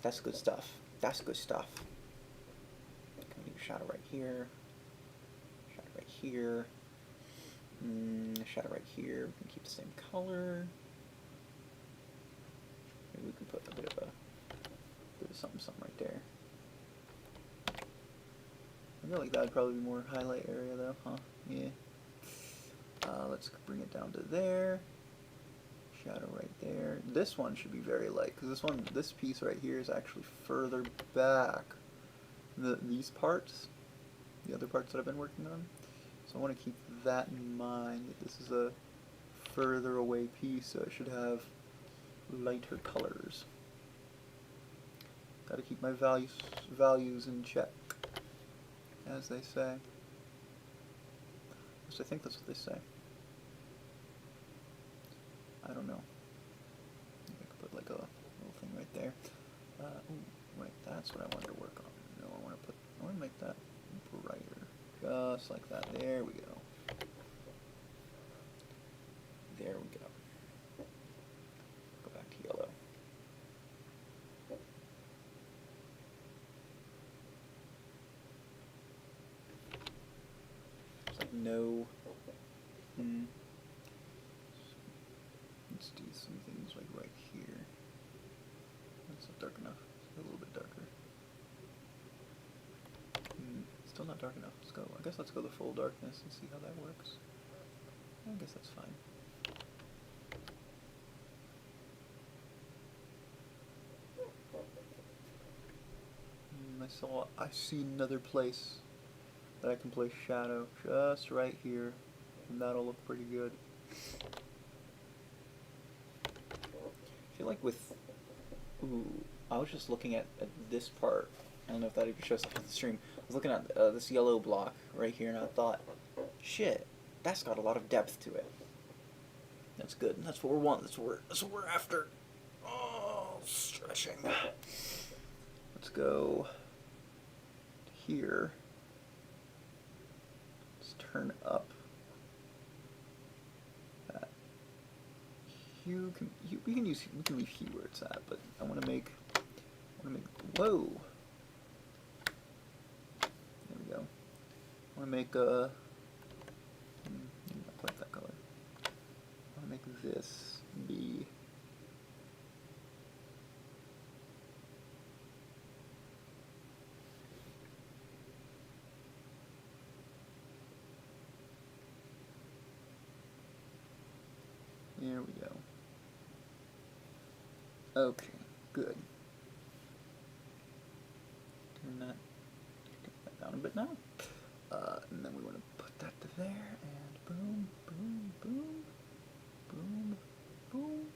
That's good stuff. That's good stuff. Can we do a shadow right here? Shadow right here. Shadow right here. We can keep the same color. Maybe we can put a bit of something right there. I feel like that would probably be more highlight area though, huh? Yeah. Let's bring it down to there. Shadow right there. This one should be very light because this piece right here is actually further back. These parts, the other parts that I've been working on. So I want to keep that in mind, that this is a further away piece, so I should have lighter colors. Got to keep my values in check, as they say. At least I think that's what they say. I don't know. I could put like a little thing right there. Ooh, right, that's what I wanted to work on. No, I want to make that brighter, just like that. There we go. There we go. Go back to yellow. It's like no. Let's do some things like right here. That's not dark enough. It's a little bit darker. Still not dark enough. Let's go. I guess let's go the full darkness and see how that works. I guess that's fine. I see another place that I can place shadow just right here, and that'll look pretty good. I feel like with, I was just looking at this part. I don't know if that even shows up on the stream. I was looking at this yellow block right here, and I thought, shit, that's got a lot of depth to it. That's good. That's what we want. That's what we're after. Oh, stretching. Let's go here. Let's turn up. We can leave hue where it's at, but I want to make. Whoa. There we go. I want to make a. Not quite that color. I want to make this be. There we go. Okay, good. Turn that down a bit now. And then we want to put that to there, and boom, boom, boom, boom, boom,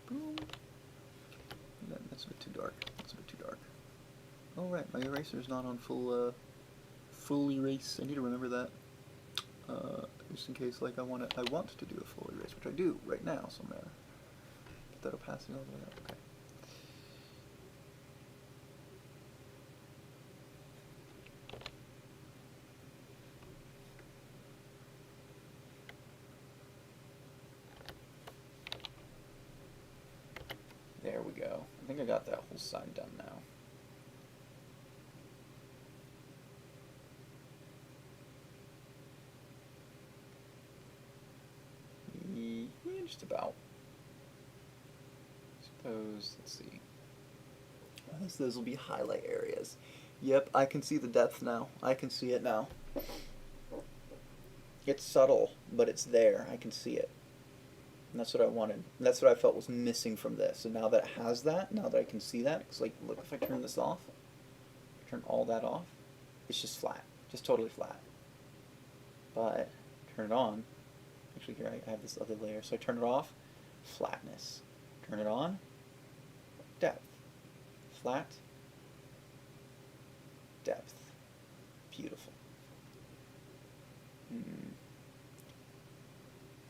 boom. And that's a bit too dark. That's a bit too dark. Oh right, my eraser is not on full erase. I need to remember that. Just in case, like I want to do a full erase, which I do right now. So I'm gonna put that opacity all the way up. Okay. There we go. I think I got that whole side done now. Yeah, just about. Suppose, let's see. At least those will be highlight areas. Yep, I can see the depth now. I can see it now. It's subtle, but it's there. I can see it. And that's what I wanted. That's what I felt was missing from this. And now that it has that, now that I can see that, it's like, look, if I turn this off, turn all that off, it's just flat. Just totally flat. But, turn it on. Actually, here I have this other layer. So I turn it off, flatness. Turn it on, depth. Flat, depth.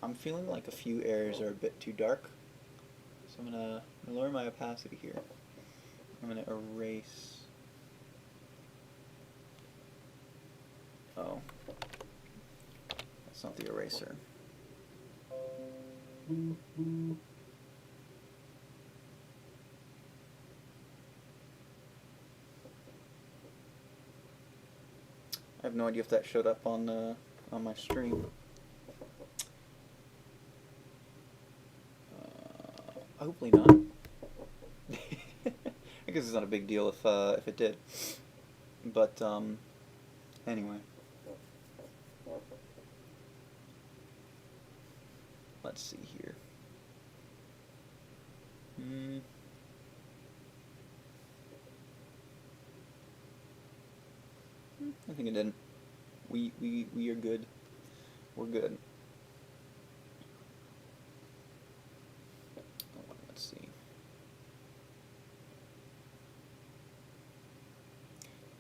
I'm feeling like a few areas are a bit too dark, so I'm gonna lower my opacity here. I'm gonna erase. Oh, that's not the eraser. I have no idea if that showed up on my stream. Hopefully not. I guess it's not a big deal if it did. But anyway, let's see here. I think it didn't. We are good. We're good. Let's see.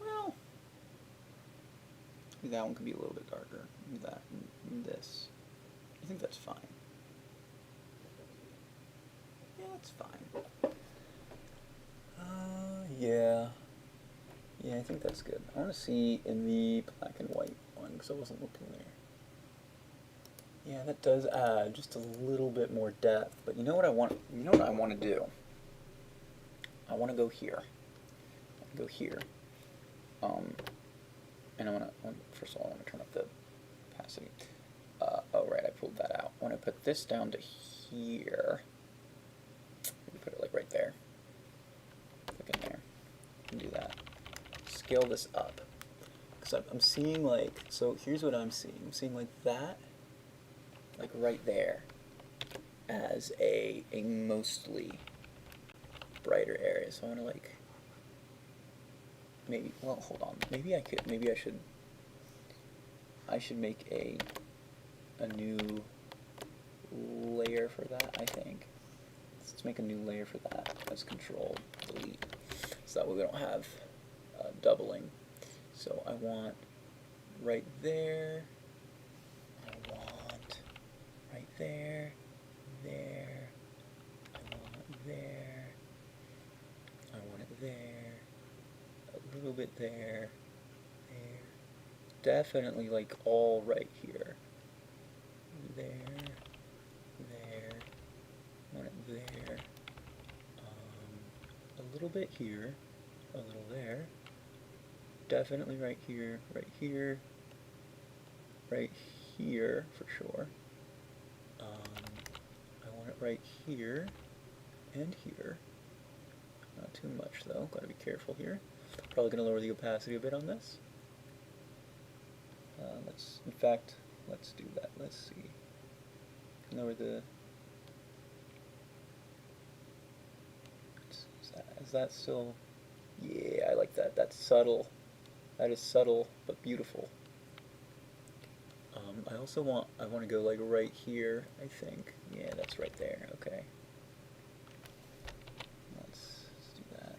Well, maybe that one could be a little bit darker. Maybe that and this. I think that's fine. Yeah, that's fine. Yeah. Yeah, I think that's good. I want to see in the black and white one because I wasn't looking there. Yeah, that does add just a little bit more depth. But you know what I want? You know what I want to do? I want to go here. Go here. And I want to. First of all, I want to turn up the opacity. Oh right, I pulled that out. I want to put this down to here. Maybe put it like right there. Click in there. And do that. Scale this up. Because I'm seeing like. So here's what I'm seeing. I'm seeing like that. Like right there, as a mostly brighter area. So I want to like, maybe, well, hold on. Maybe I should make a new layer for that, I think. Let's make a new layer for that as Control Delete, so that way we don't have doubling. So I want right there. Right there, there, I want it there, I want it there, a little bit there, there, definitely like all right here, there, there, I want it there, a little bit here, a little there, definitely right here, right here, right here for sure. I want it right here and here. Not too much though, gotta be careful here. Probably gonna lower the opacity a bit on this. In fact, let's do that. Let's see. Lower the. Is that still? Yeah, I like that. That's subtle. That is subtle but beautiful. I also want to go like right here, I think. Yeah, that's right there. Okay. Let's do that.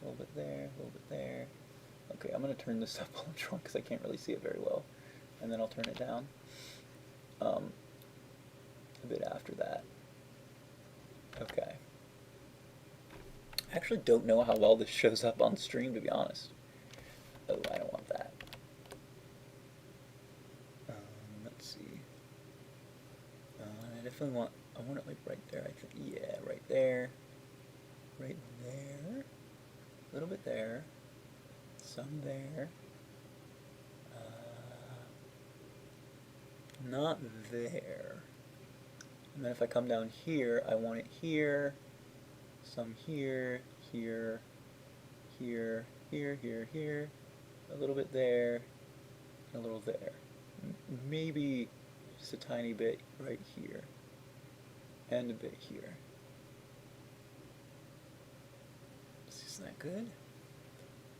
A little bit there, a little bit there. Okay, I'm going to turn this up a little because I can't really see it very well. And then I'll turn it down a bit after that. Okay. I actually don't know how well this shows up on stream, to be honest. Oh, I don't want that. Let's see. I definitely want, I want it like right there, I think. Yeah, right there. Right there. A little bit there. Some there. Not there. And then if I come down here, I want it here. Some here, here, here, here, here, here, a little bit there, and a little there. Maybe just a tiny bit right here, and a bit here. Isn't that good?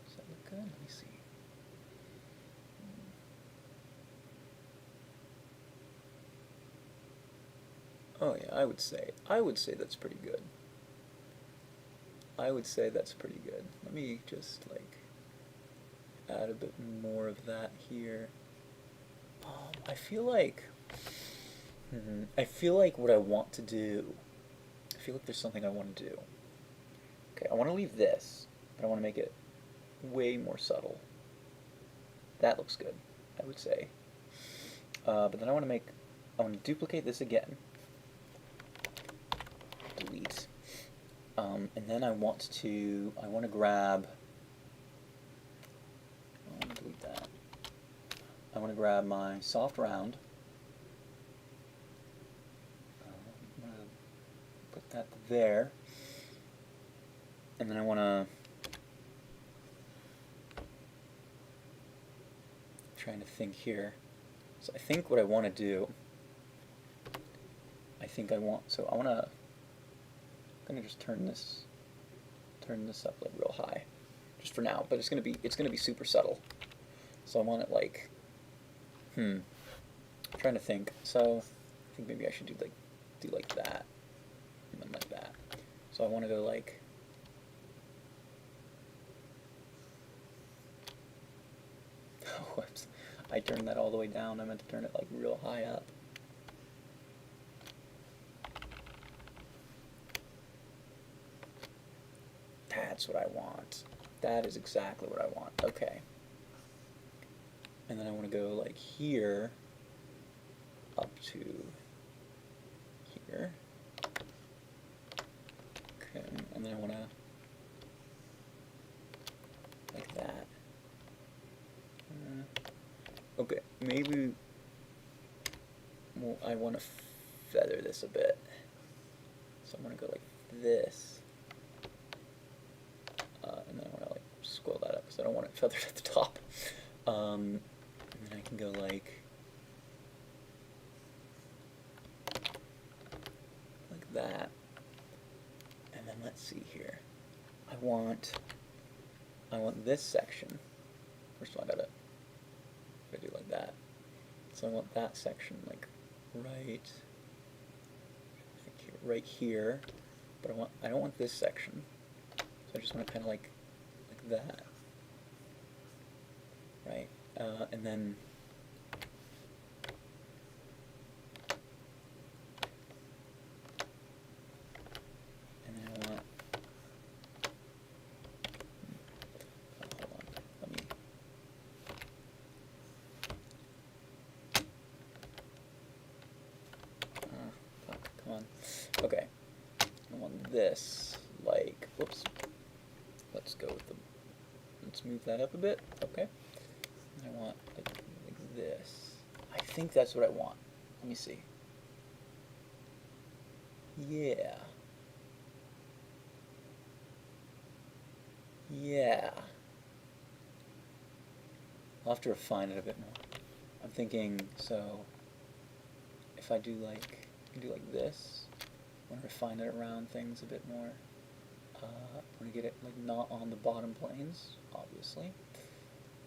Does that look good? Let me see. Oh yeah, I would say that's pretty good. I would say that's pretty good. Let me just like add a bit more of that here. I feel like what I want to do. I feel like there's something I want to do. Okay, I want to leave this, but I want to make it way more subtle. That looks good, I would say. But then I want to duplicate this again. Delete. And then I want to grab. I want to delete that. I want to grab my soft round. I'm going to put that there. And then I want to. Trying to think here. So I think what I want to do. So I want to. I'm gonna just turn this up like real high, just for now. But it's gonna be super subtle. So I want it like, I'm trying to think. So I think maybe I should do like that, and then like that. So I want to go like. Whoops! I turned that all the way down. I meant to turn it like real high up. That's what I want. That is exactly what I want. Okay. And then I want to go like here up to here. Okay. And then I want to like that. Okay. Maybe I want to feather this a bit. So I'm going to go like this. And then I want to like scroll that up because I don't want it feathered at the top. And then I can go like that. And then let's see here. I want this section. First of all, I gotta do like that. So I want that section like right here. But I don't want this section. So I just want to kind of like that, right? And then I want. Hold on. Let me. Fuck, come on. Okay. I want this like. Whoops. Let's go with let's move that up a bit, okay? And I want like this. I think that's what I want. Let me see. Yeah. Yeah. I'll have to refine it a bit more. I'm thinking, so if I do like this, I want to refine it around things a bit more. I want to get it like not on the bottom planes, obviously.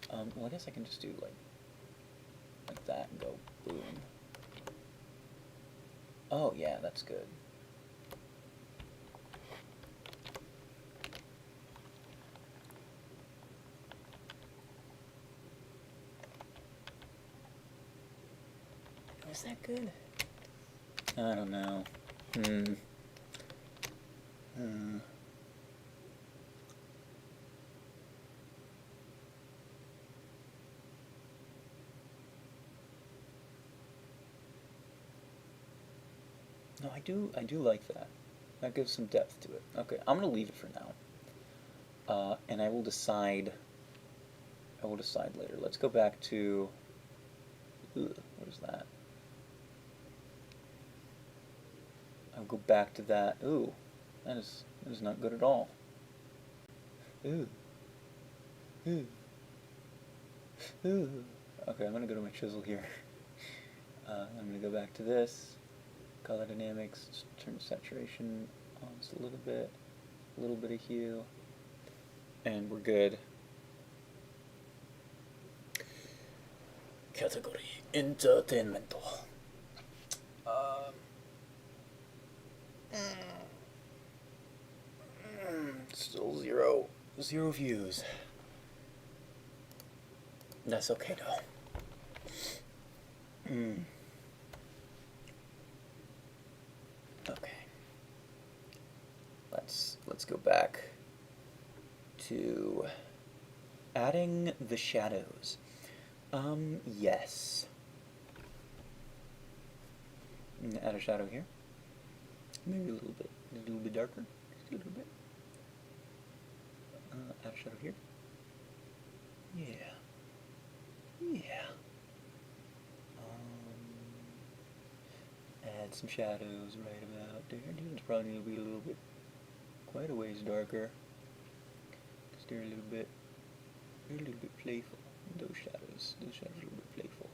Well, I guess I can just do like that and go boom. Oh yeah, that's good. Was that good? I don't know. No, I do like that. That gives some depth to it. Okay, I'm gonna leave it for now. And I will decide later. Let's go back to what is that? I'll go back to that. Ooh, that is not good at all. Ooh. Ooh. Ooh. Okay, I'm gonna go to my chisel here. I'm gonna go back to this. Color dynamics, just turn saturation on just a little bit of hue, and we're good. Category entertainment. Let's 0 views. That's okay though. Okay. Let's go back to adding the shadows. Yes. Add a shadow here. Maybe a little bit darker. Just a little bit. Add a shadow here. Yeah. Yeah. Add some shadows right about there. It's probably going to be a little bit, quite a ways darker. Because they're a little bit playful. Those shadows are a little bit playful.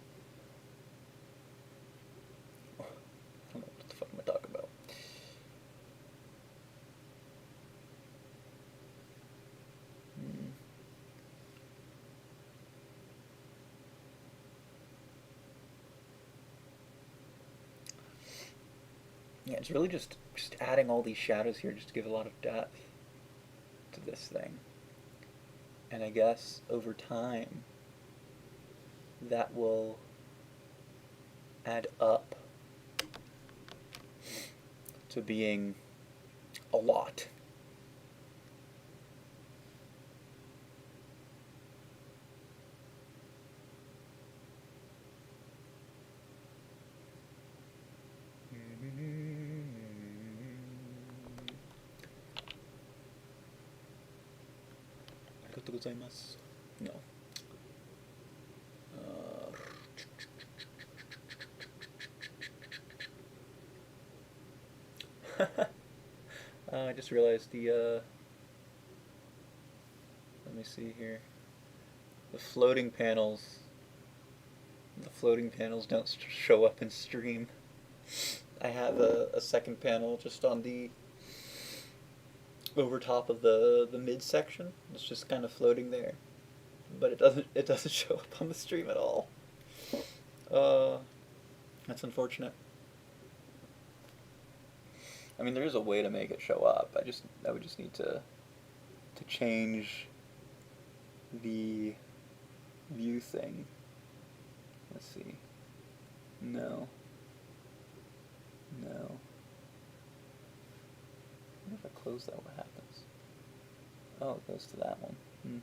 Oh, I don't know what the fuck am I talking about. Yeah, it's really just adding all these shadows here just to give a lot of depth to this thing. And I guess over time that will add up to being a lot. No. I just realized the, let me see here, the floating panels don't show up in stream. I have a second panel just on the over top of the mid section. It's just kind of floating there, but it doesn't show up on the stream at all. That's unfortunate. I mean, there is a way to make it show up. I would just need to change the view thing. Let's see. No. What if I close that? What happens? Oh, it goes to that one.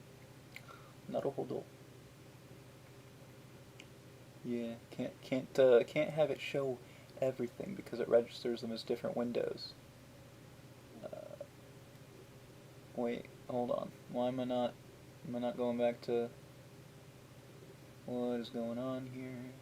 Naruhodo. Yeah, can't have it show everything because it registers them as different windows. Wait, hold on. Why am I not going back to what is going on here?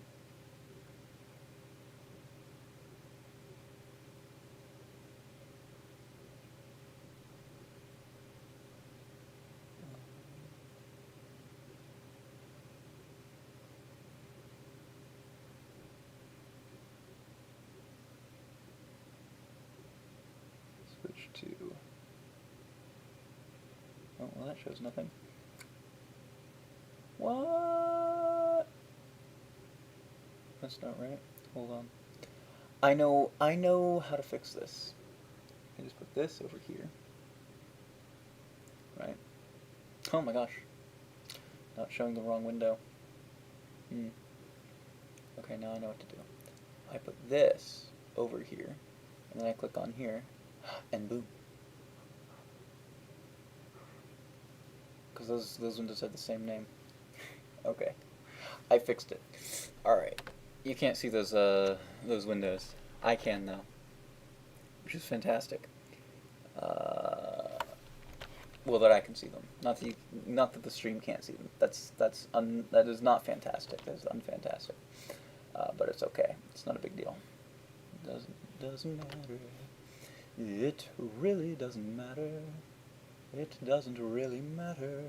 Switch to... Oh, well that shows nothing. What? That's not right. Hold on. I know how to fix this. I just put this over here. Right? Oh my gosh. Not showing the wrong window. Okay, now I know what to do. I put this over here, and then I click on here, and boom. Because those windows have the same name. Okay. I fixed it. Alright. You can't see those windows. I can now. Which is fantastic. Well, that I can see them. Not that the stream can't see them. That is not fantastic. That is unfantastic. But it's okay. It's not a big deal. Doesn't matter. It really doesn't matter. It doesn't really matter.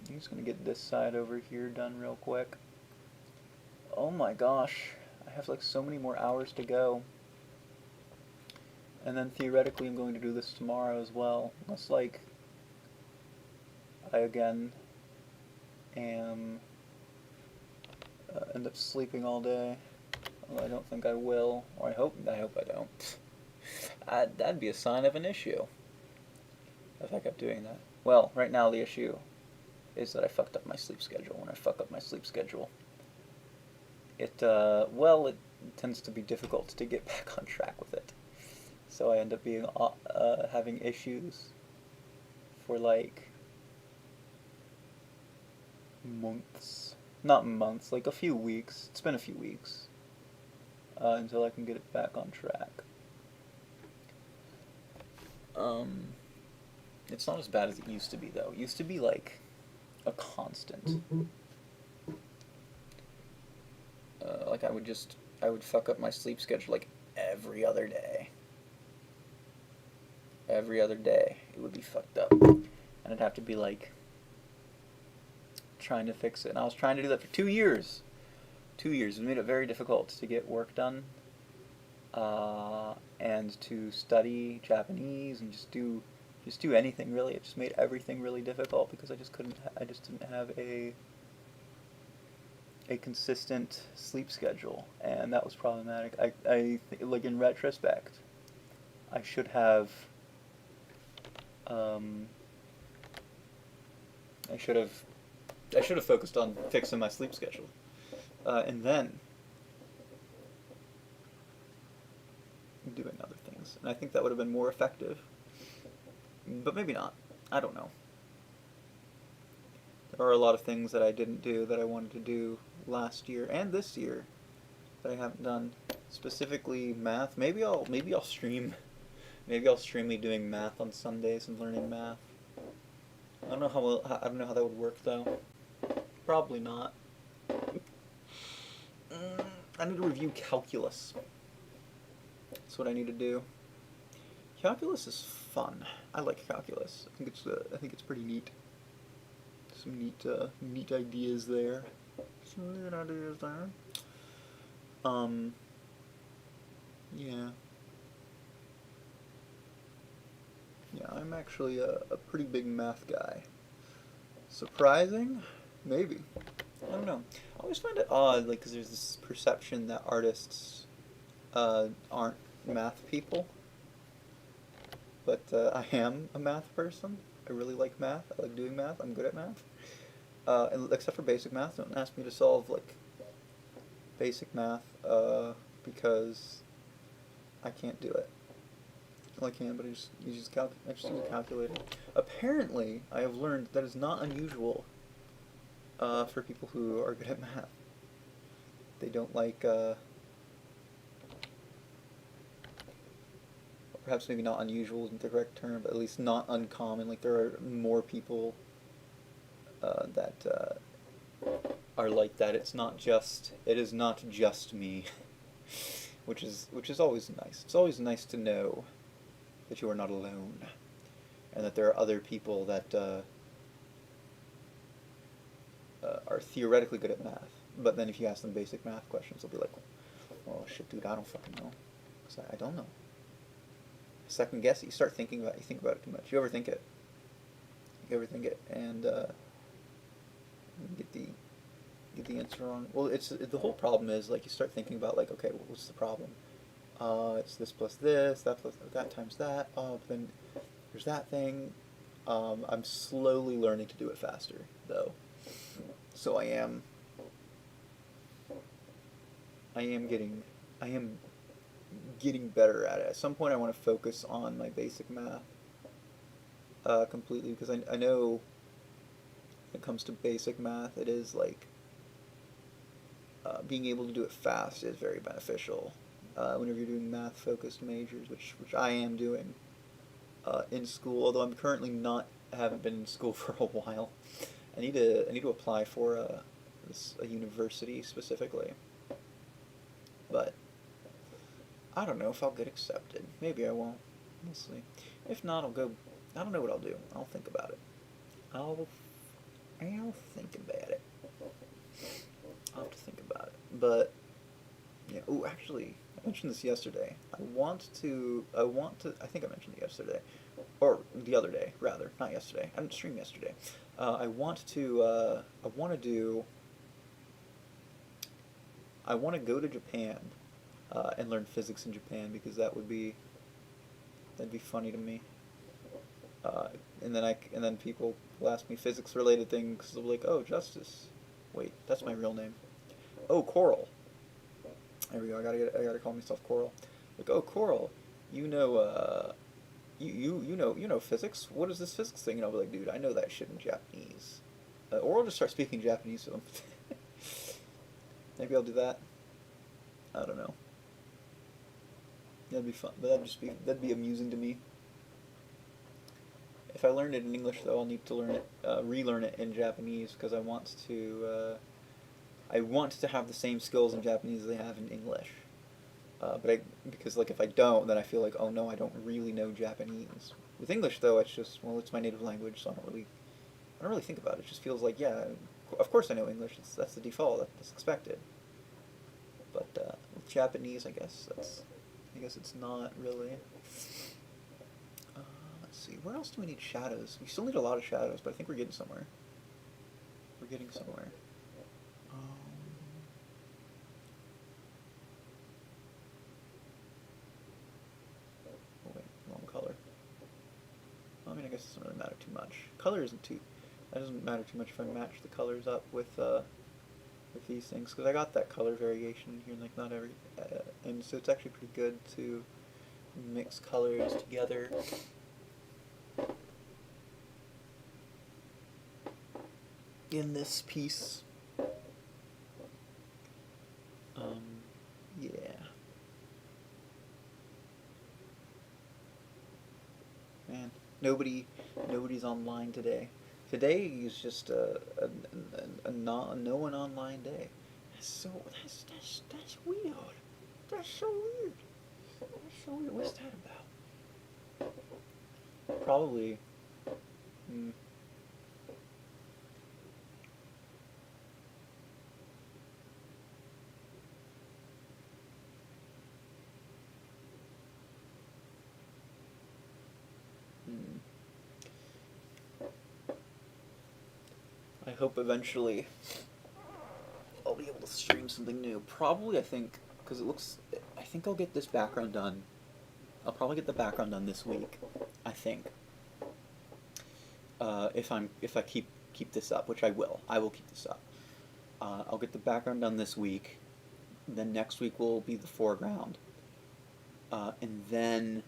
I'm just gonna get this side over here done real quick. Oh my gosh. I have like so many more hours to go. And then theoretically I'm going to do this tomorrow as well. Unless like I again am end up sleeping all day. Well, I don't think I will, or I hope I don't. That'd be a sign of an issue if I kept doing that. Well, right now the issue is that I fucked up my sleep schedule. When I fuck up my sleep schedule, it tends to be difficult to get back on track with it. So I end up having issues for like months. Not months, like a few weeks. It's been a few weeks until I can get it back on track. It's not as bad as it used to be, though. It used to be like a constant. Like I would fuck up my sleep schedule like every other day. Every other day it would be fucked up, and I'd have to be like trying to fix it. And I was trying to do that for 2 years. 2 years. It made it very difficult to get work done, and to study Japanese and just do anything really. It just made everything really difficult because I just didn't have a consistent sleep schedule, and that was problematic. Like in retrospect, I should have focused on fixing my sleep schedule, and then doing other things. And I think that would have been more effective, but maybe not. I don't know. There are a lot of things that I didn't do that I wanted to do last year and this year that I haven't done. Specifically math. Maybe I'll stream. Maybe I'll stream me doing math on Sundays and learning math. I don't know how that would work though. Probably not. I need to review calculus. That's what I need to do. Calculus is fun. I like calculus. I think it's pretty neat. Some neat ideas there. Yeah. Yeah, I'm actually a pretty big math guy. Surprising? Maybe. I don't know. I always find it odd, like, because there's this perception that artists aren't math people. But I am a math person. I really like math. I like doing math. I'm good at math. Except for basic math. Don't ask me to solve, like, basic math, because I can't do it. Well, I can, but I just use a calculator. Apparently, I have learned that it's not unusual for people who are good at math. They don't like, perhaps maybe not unusual isn't the correct term, but at least not uncommon. Like, there are more people that are like that. It is not just me, which is always nice. It's always nice to know that you are not alone, and that there are other people that are theoretically good at math. But then if you ask them basic math questions, they'll be like, "Oh shit, dude, I don't fucking know. 'Cause I don't know." Second guess it. You start thinking about it. You think about it too much. You overthink it. And get the answer wrong. Well, the whole problem is, like, you start thinking about, like, okay, well, what's the problem? It's this plus this, that plus that times that. Oh, but then there's that thing. I'm slowly learning to do it faster, though. So I am getting better at it. At some point, I want to focus on my basic math completely, because I know when it comes to basic math, it is like being able to do it fast is very beneficial whenever you're doing math-focused majors, which I am doing in school. Although I'm currently haven't been in school for a while. I need to apply for a university specifically, but I don't know if I'll get accepted. Maybe I won't. We'll see. If not, I'll go. I don't know what I'll do. I'll think about it. I'll think about it. I'll have to think about it. But yeah. Oh, actually, I mentioned this yesterday. I think I mentioned it yesterday, or the other day, rather. Not yesterday. I didn't stream yesterday. I want to go to Japan and learn physics in Japan, because that'd be funny to me. Uh, and then people will ask me physics related things. They'll be like, "Oh, Justice. Wait, that's my real name. Oh, Coral. There we go. I gotta call myself Coral. Like, oh, Coral. You know, you know physics. What is this physics thing?" And I'll be like, "Dude, I know that shit in Japanese." Or I'll just start speaking Japanese to them. Maybe I'll do that. I don't know. That'd be fun. But that'd be amusing to me. If I learned it in English, though, I'll need to relearn it in Japanese, because I want to have the same skills in Japanese as I have in English. Because like if I don't, then I feel like, oh no, I don't really know Japanese. With English, though, it's just, well, it's my native language, so I don't really think about it. It just feels like, yeah, of course I know English. That's the default. That's expected. But with Japanese, I guess it's not really. Let's see, where else do we need shadows? We still need a lot of shadows, but I think we're getting somewhere. We're getting somewhere. Oh wait, wrong color. Well, I mean, I guess it doesn't really matter too much. Color isn't too. That doesn't matter too much if I match the colors up with these things, because I got that color variation in here, like not every, and so it's actually pretty good to mix colors together. In this piece. Yeah. Man, nobody's online today. Today is just no one online day. That's weird. That's so weird. That's so weird. What's that about? Probably. I hope eventually I'll be able to stream something new. Probably, I think, because I think I'll get this background done. I'll probably get the background done this week, I think. If I keep this up, which I will. I will keep this up. I'll get the background done this week. Then next week will be the foreground. And then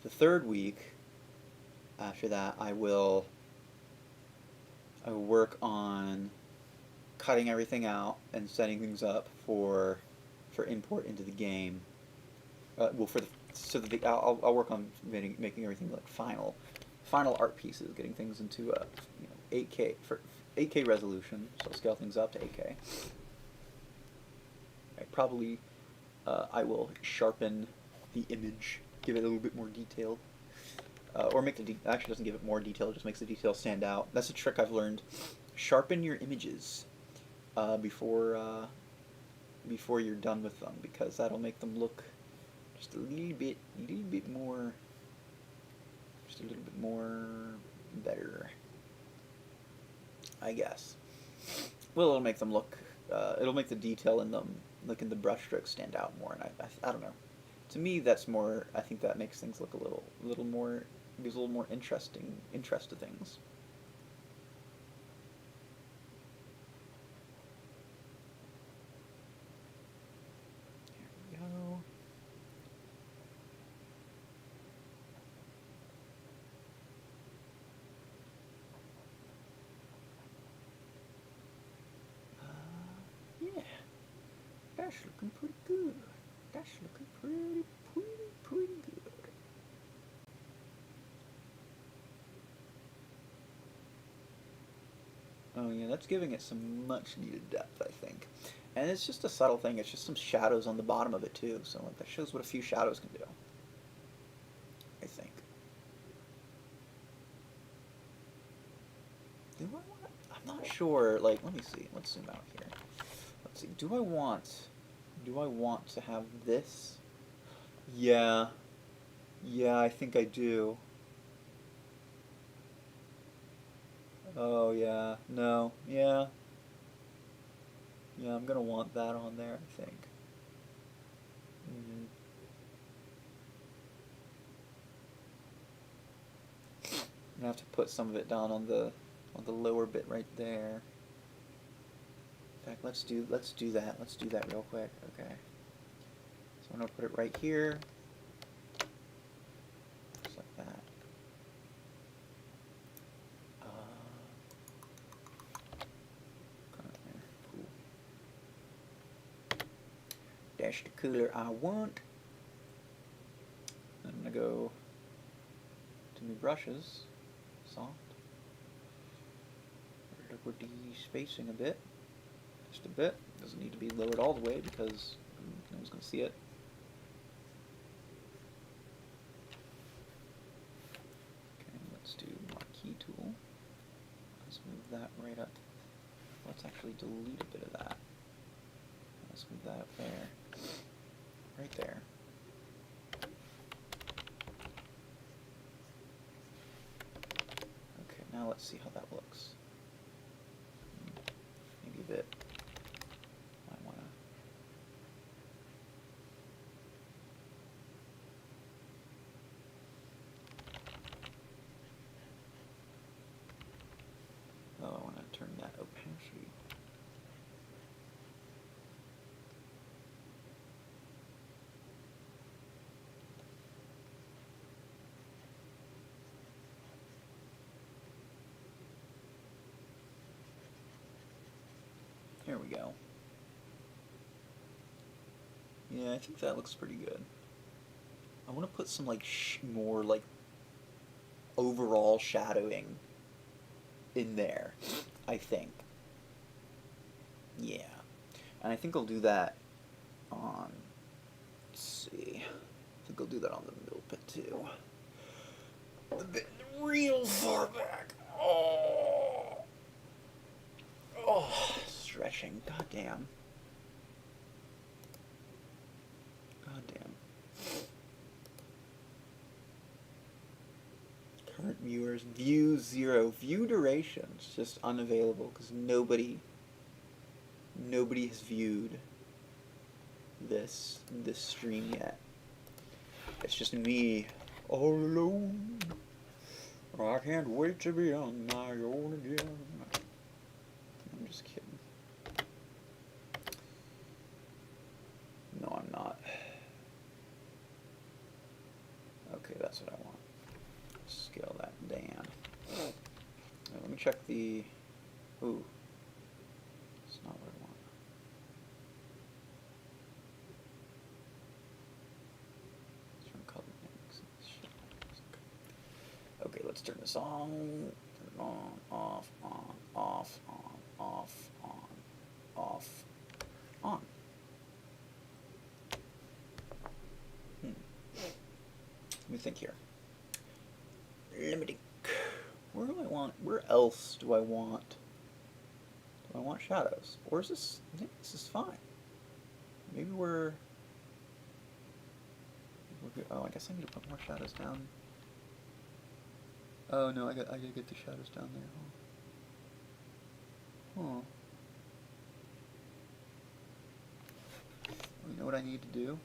the third week, after that, I will work on cutting everything out and setting things up for import into the game. I'll work on making everything like final art pieces, getting things into 8K for 8K resolution. So I'll scale things up to 8K. I will sharpen the image, give it a little bit more detail. Or make actually doesn't give it more detail, it just makes the detail stand out. That's a trick I've learned. Sharpen your images before you're done with them, because that'll make them look just a little bit more better, I guess. Well, it'll make them look. It'll make the detail in them, like in the brushstrokes, stand out more. And I don't know. To me, that's more. I think that makes things look a little more. Gives a little more interest to things. There we go. Yeah, that's looking pretty good. That's looking pretty good. Oh yeah, that's giving it some much needed depth, I think. And it's just a subtle thing, it's just some shadows on the bottom of it too, so like that shows what a few shadows can do, I think. Do I want to, I'm not sure, like, let me see, let's zoom out here. Let's see, do I want to have this? Yeah, I think I do. Oh yeah, no, yeah, I'm gonna want that on there, I think. gonna have to put some of it down on the lower bit right there. In fact, let's do that. Let's do that real quick. Okay. So I'm gonna put it right here, just like that. Cool. That's the color I want. I'm gonna go to new brushes, soft. Lower the spacing a bit, just a bit. Doesn't need to be lowered all the way because no one's gonna see it. Okay, let's do marquee tool. Let's move that right up. Let's actually delete a bit of that. Let's move that up there, right there. Okay, now let's see how that looks. Maybe a bit. I wanna. Oh, I wanna turn that opacity. There we go. Yeah, I think that looks pretty good. I want to put some like more like overall shadowing in there, I think. Yeah. And I think I'll do that on, let's see, I think I'll do that on the middle bit too. The bit real far back. Oh. Oh, stretching. Goddamn. Goddamn. Current viewers, view 0. View durations just unavailable because nobody has viewed this stream yet. It's just me all alone. I can't wait to be on my own again. I'm just kidding. No, I'm not. Okay, that's what I want. Scale that down. Now, let me check the. Ooh. That's not what I want. Turn color mix. Okay, let's turn this on. Turn it on, off, off, on. Let me think here. Let me think. Where do I want? Where else do I want? Do I want shadows? Or is this? I think this is fine. Maybe we're good. Oh, I guess I need to put more shadows down. Oh no, I gotta get the shadows down there. Huh. You know what I need to do?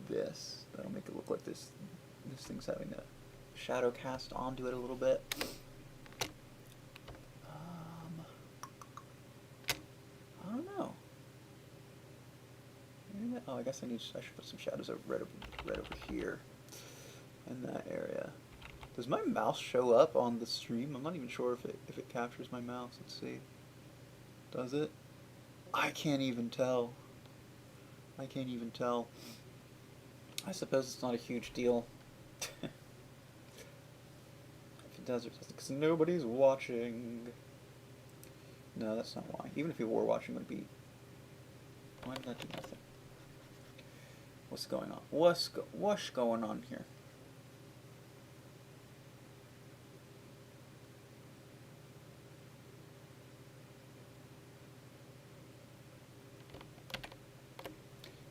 This. That'll make it look like this thing's having a shadow cast onto it a little bit. I don't know. Maybe oh, I guess I should put some shadows right over here in that area. Does my mouse show up on the stream? I'm not even sure if it captures my mouse. Let's see. Does it? I can't even tell. I can't even tell. I suppose it's not a huge deal. If it does, it's because nobody's watching. No, that's not why. Even if people were watching, it would be. Why did that do nothing? What's going on? What's going on here?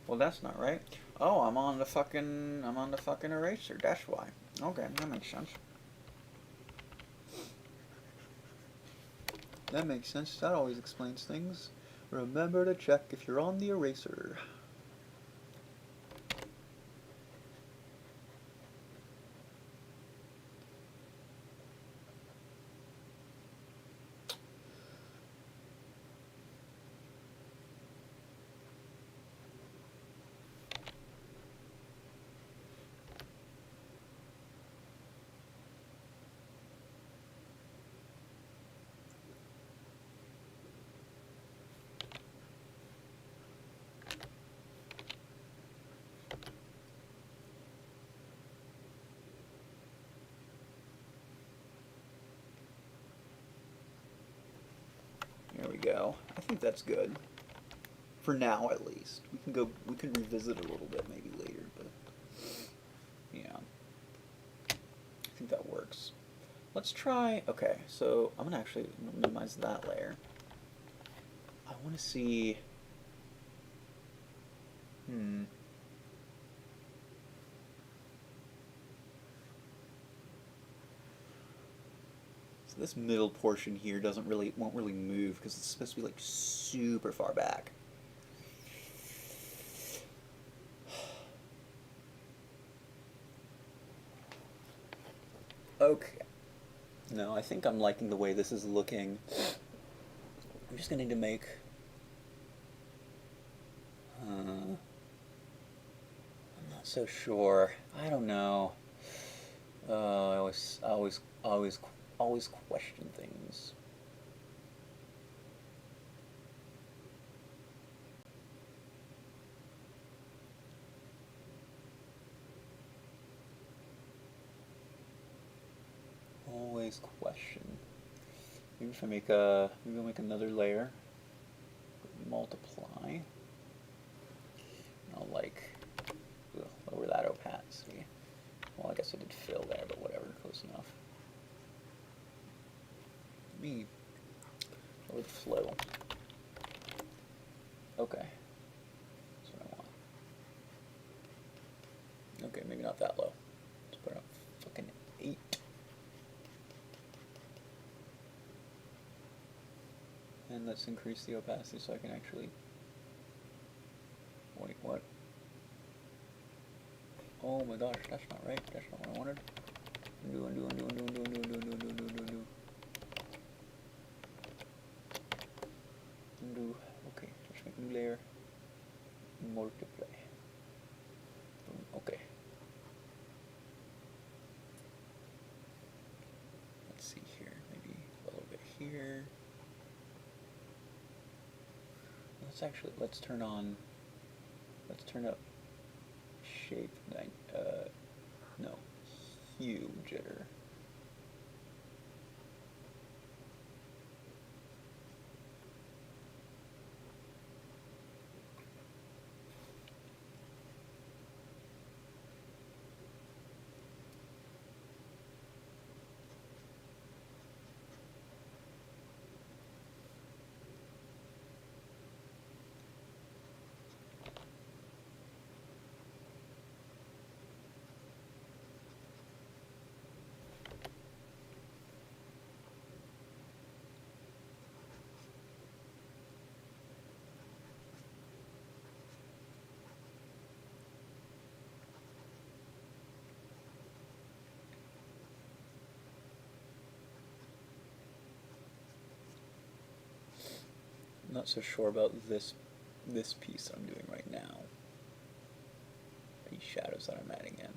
Well, that's not right. Oh, I'm on the fucking eraser. That's why. Okay, that makes sense. That makes sense. That always explains things. Remember to check if you're on the eraser. go. I think that's good. For now, at least. We can revisit it a little bit maybe later, but yeah. I think that works. Let's try, okay, so I'm gonna actually minimize that layer. I wanna see, So this middle portion here won't really move because it's supposed to be like super far back. Okay. No, I think I'm liking the way this is looking. I'm just gonna need to make I'm not so sure. I don't know. I always question things. Always question. Maybe if I make maybe I'll make another layer. Multiply. I'll lower that opacity. Well, I guess I did fill there, but whatever, close enough. Let me lower the flow. Okay, that's what I want. Okay, maybe not that low. Let's put it up fucking 8. And let's increase the opacity so I can actually. Wait, what? Oh my gosh, that's not right. That's not what I wanted. Undo. Undo. Okay, let's make a new layer. Multiply. Boom. Okay. Let's see here. Maybe a little bit here. Let's turn up shape, no, hue jitter. I'm not so sure about this piece I'm doing right now. These shadows that I'm adding in.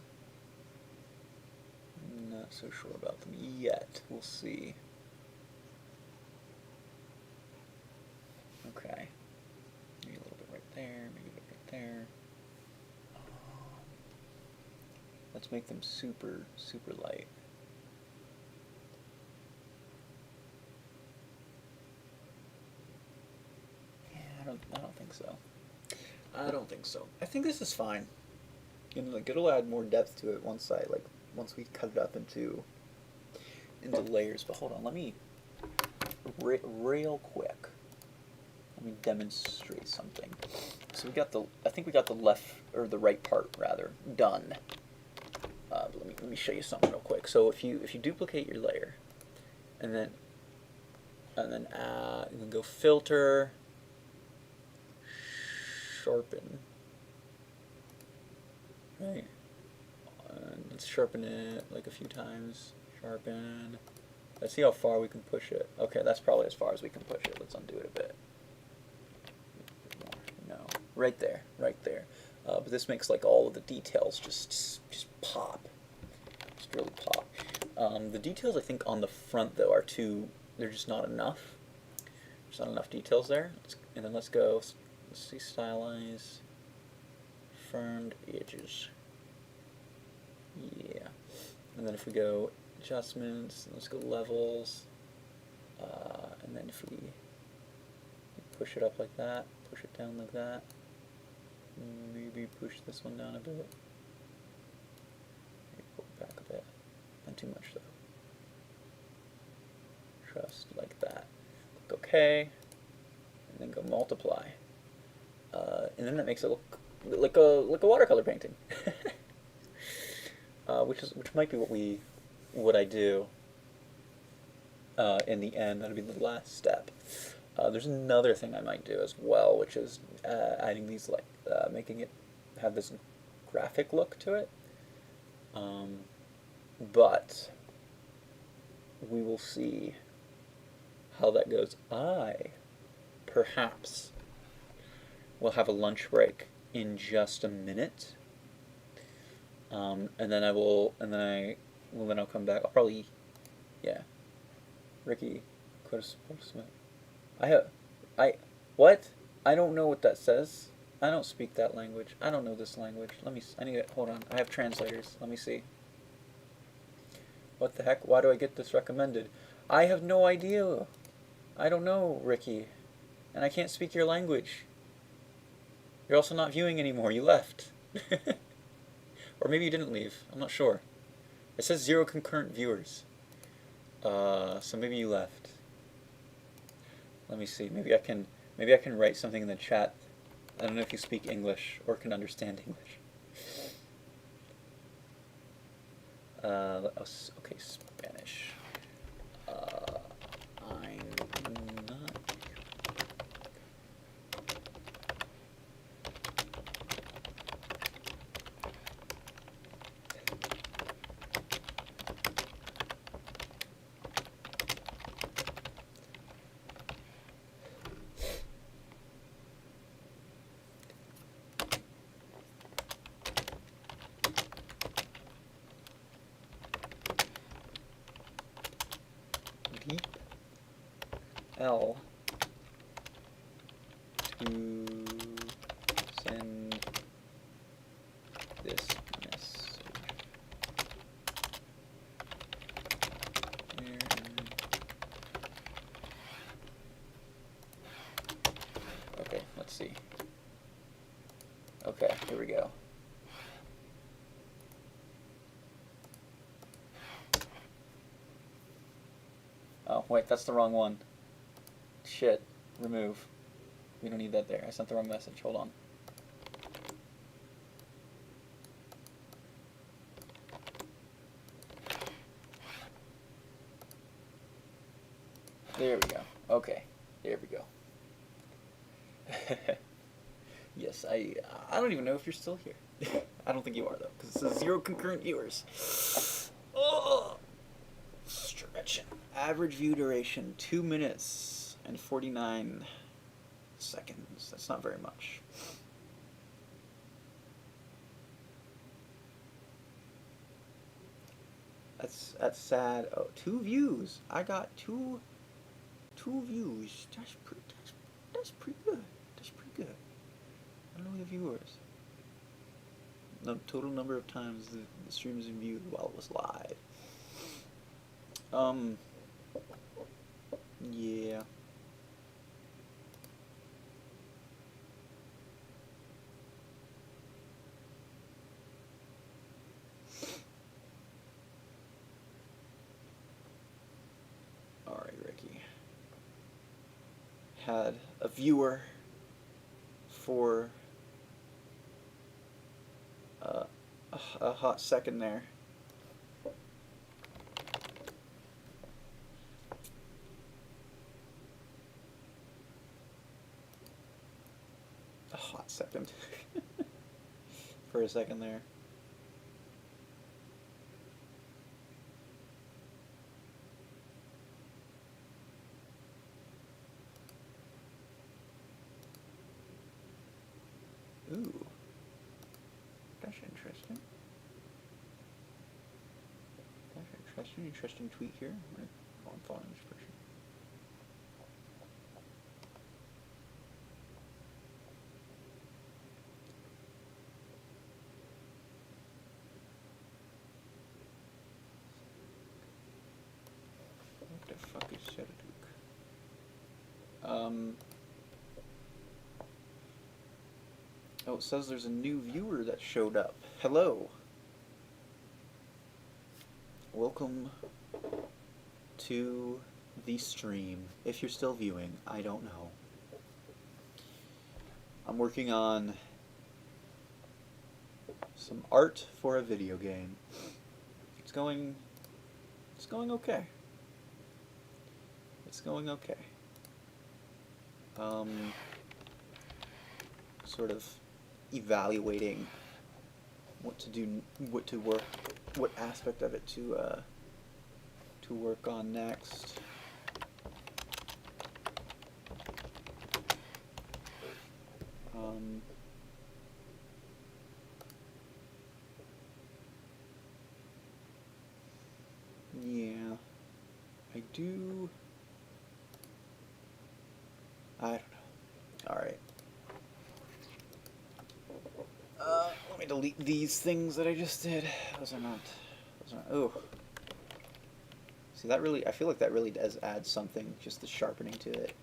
I'm not so sure about them yet. We'll see. Okay. Maybe a little bit right there, maybe a bit right there. Let's make them super light. I don't think so. I don't think so. I think this is fine. And like it'll add more depth to it once we cut it up into layers. But hold on, let me real quick. Let me demonstrate something. So I think we got the left or the right part rather done. Let me show you something real quick. So if you duplicate your layer, and then you can go filter. Sharpen. Right. Let's sharpen it like a few times. Sharpen. Let's see how far we can push it. Okay, that's probably as far as we can push it. Let's undo it a bit. No, right there, right there. But this makes like all of the details just pop. Just really pop. The details I think on the front though they're just not enough. There's not enough details there. And then let's go. Let's see, stylize, firmed edges. Yeah. And then if we go adjustments, let's go levels, and then if we push it up like that, push it down like that. Maybe push this one down a bit. Maybe pull it back a bit. Not too much though. Just like that. Click OK, and then go multiply. And then that makes it look like a watercolor painting. Which might be what I do in the end. That'll be the last step. There's another thing I might do as well, which is adding these, like making it have this graphic look to it. But we will see how that goes. Perhaps will have a lunch break in just a minute. And then I'll come back. I'll probably, yeah. Ricky, what? I don't know what that says. I don't speak that language. I don't know this language. Hold on. I have translators. Let me see. What the heck? Why do I get this recommended? I have no idea. I don't know, Ricky. And I can't speak your language. You're also not viewing anymore. You left. Or maybe you didn't leave. I'm not sure. It says 0 concurrent viewers. So maybe you left. Let me see. Maybe I can write something in the chat. I don't know if you speak English or can understand English. Okay, Spanish. I'm not. L to send this message. Okay, let's see. Okay, here we go. Oh, wait, that's the wrong one. Shit. Remove. We don't need that there. I sent the wrong message. Hold on. There we go. Okay. There we go. Yes, I don't even know if you're still here. I don't think you are, though, because it says 0 concurrent viewers. Oh! Stretching. Average view duration, 2 minutes and 49 seconds. That's not very much. That's sad. Oh, 2 views. I got two views. That's pretty good. That's pretty good. I don't know the viewers. The total number of times the stream has been viewed while it was live. Yeah. Alright, Ricky. Had a viewer for a hot second there. A hot second. For a second there. Ooh. That's interesting. That's interesting tweet here. I'm following this person. What the fuck is Seratuk? Oh, it says there's a new viewer that showed up. Hello. Welcome to the stream. If you're still viewing, I don't know. I'm working on some art for a video game. It's going okay. It's going okay. Sort of evaluating what to do, what aspect of it to work on next. Yeah, I do. I don't know. All right. Let me delete these things that I just did. Those are not. Oh. See, that really. I feel like that really does add something. Just the sharpening to it.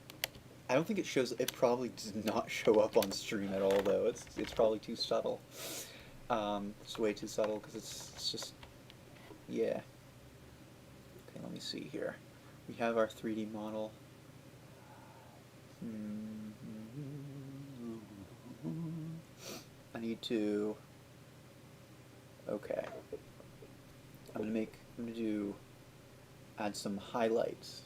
I don't think it shows. It probably does not show up on stream at all, though. It's probably too subtle. It's way too subtle because it's just. Yeah. Okay, let me see here. We have our 3D model. I need to. Okay. I'm gonna add some highlights.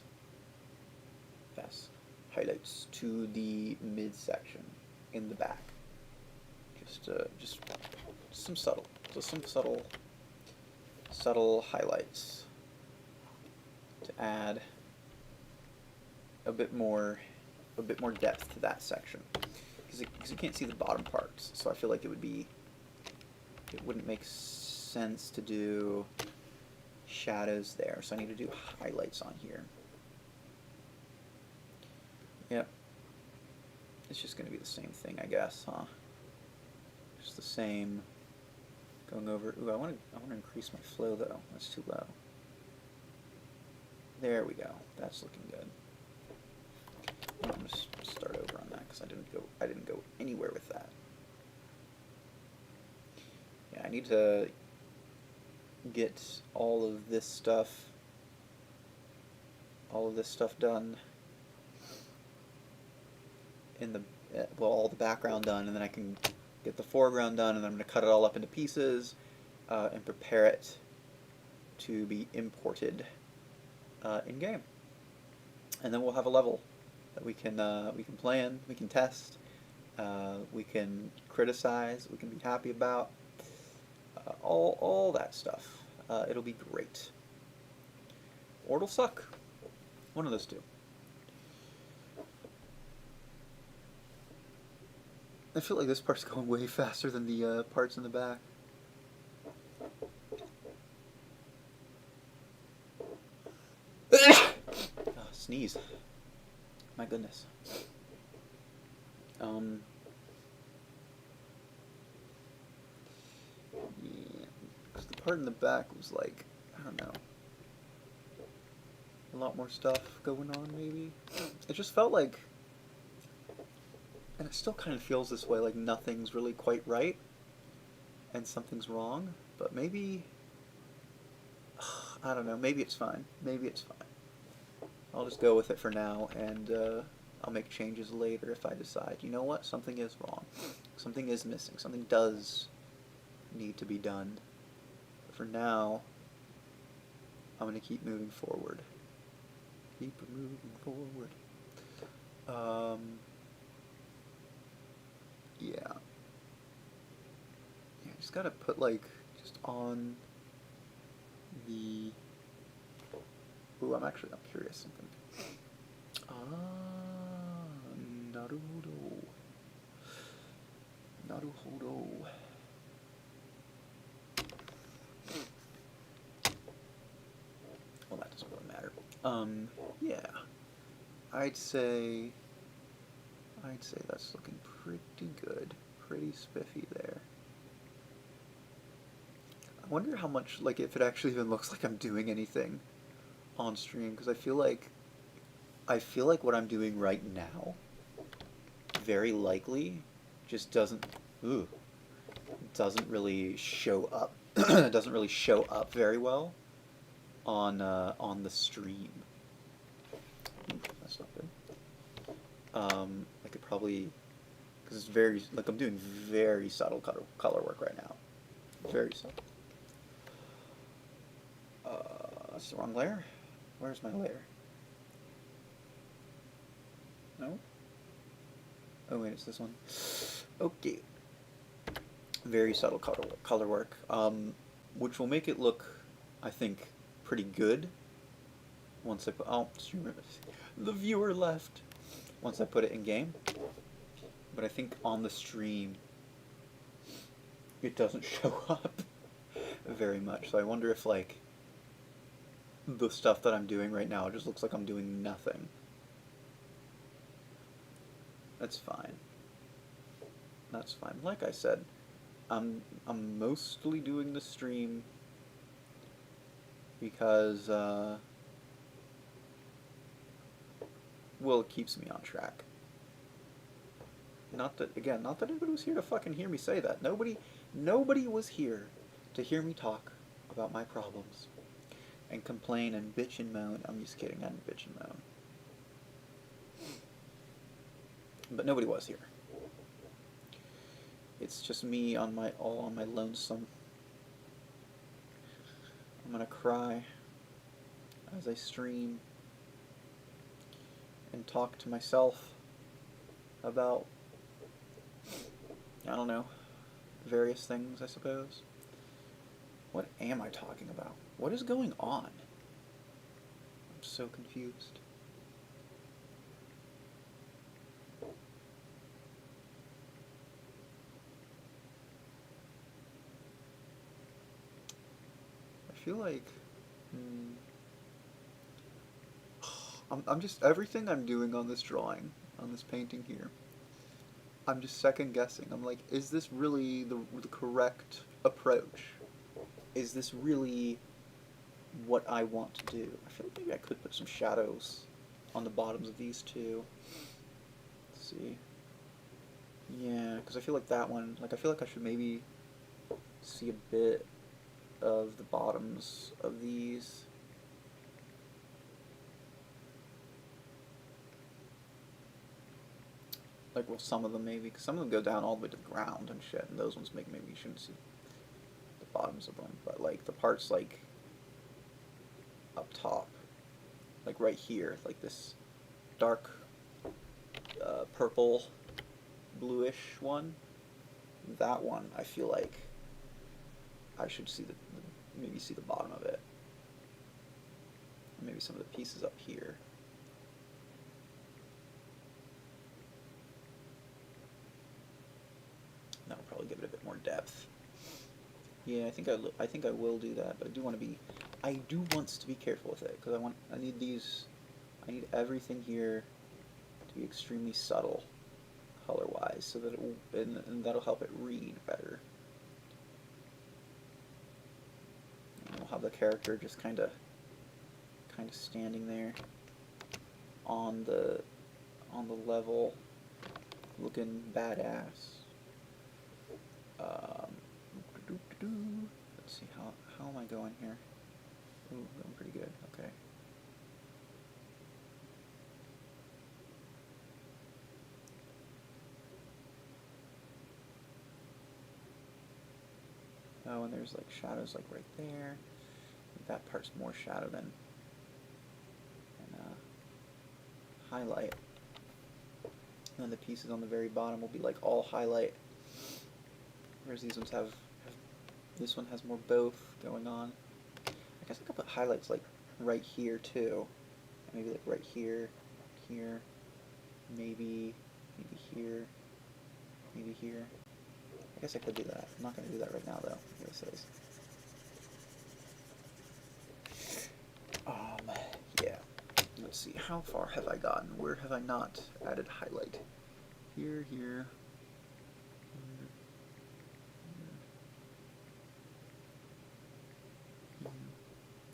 Yes, highlights to the midsection in the back. Just some subtle, subtle highlights to add a bit more depth to that section, because you can't see the bottom parts. So I feel like it wouldn't make sense to do shadows there. So I need to do highlights on here. Yep. It's just going to be the same thing, I guess, huh? Just the same. Going over. Ooh, I want to increase my flow though. That's too low. There we go. That's looking good. I'm going to start over on that because I didn't go anywhere with that. Yeah, I need to get all of this stuff done in the all the background done, and then I can get the foreground done, and then I'm going to cut it all up into pieces and prepare it to be imported in game, and then we'll have a level that we can play in, we can test, we can criticize, we can be happy about, all that stuff. It'll be great, or it'll suck. One of those two. I feel like this part's going way faster than the parts in the back. Oh, sneeze. My goodness. Yeah, because the part in the back was like, I don't know, a lot more stuff going on, maybe. It just felt like, and it still kind of feels this way, like nothing's really quite right and something's wrong, but maybe, I don't know, maybe it's fine. Maybe it's fine. I'll just go with it for now, and I'll make changes later if I decide, you know what, something is wrong. Something is missing. Something does need to be done. But for now, I'm going to keep moving forward. Keep moving forward. Yeah. Yeah, I just gotta put, like, just on the... Ooh, I'm curious something. Naruhodo. Naruhodo. Well, that doesn't really matter. Yeah. I'd say that's looking pretty good. Pretty spiffy there. I wonder how much, like, if it actually even looks like I'm doing anything on stream, because I feel like what I'm doing right now very likely just doesn't ooh, doesn't really show up. It doesn't really show up very well on the stream. Ooh, that's not good. I could probably, because it's very, like, I'm doing very subtle color work right now. Very subtle. That's the wrong layer. Where's my layer? No? Oh wait, it's this one. Okay. Very subtle color work, which will make it look, I think, pretty good once I put, oh, the viewer left. Once I put it in game. But I think on the stream, it doesn't show up very much. So I wonder if, like, the stuff that I'm doing right now just looks like I'm doing nothing. That's fine. That's fine. Like I said, I'm mostly doing the stream because, well, it keeps me on track. Not that anybody was here to fucking hear me say that. Nobody was here to hear me talk about my problems and complain and bitch and moan. I'm just kidding, I didn't bitch and moan. But nobody was here. It's just me all on my lonesome. I'm gonna cry as I stream and talk to myself about, I don't know, various things, I suppose. What am I talking about? What is going on? I'm so confused. I feel like I'm just, everything I'm doing on this drawing, on this painting here, I'm just second guessing. I'm like, is this really the correct approach? Is this really what I want to do? I feel like maybe I could put some shadows on the bottoms of these two. Let's see. Yeah, because I feel like that one, like, I feel like I should maybe see a bit of the bottoms of these. Like, well, some of them maybe, because some of them go down all the way to the ground and shit, and those ones maybe you shouldn't see the bottoms of them, but, like, the parts, like, up top, like right here, like this dark purple bluish one, that one I feel like I should see maybe see the bottom of it, maybe some of the pieces up here. That'll probably give it a bit more depth. Yeah, I think I will do that, but I do want to be careful with it, because I need everything here to be extremely subtle color-wise, so that and that'll help it read better. And we'll have the character just kind of standing there on the level, looking badass. Let's see, how am I going here? Ooh, going pretty good. Okay. Oh, and there's like shadows like right there. That part's more shadow than highlight. And then the pieces on the very bottom will be like all highlight. Whereas these ones have this one has more both going on. I guess I could put highlights like right here too. Maybe like right here, here, maybe here, maybe here. I guess I could do that. I'm not going to do that right now though. It says. Yeah. Let's see. How far have I gotten? Where have I not added highlight? Here, here.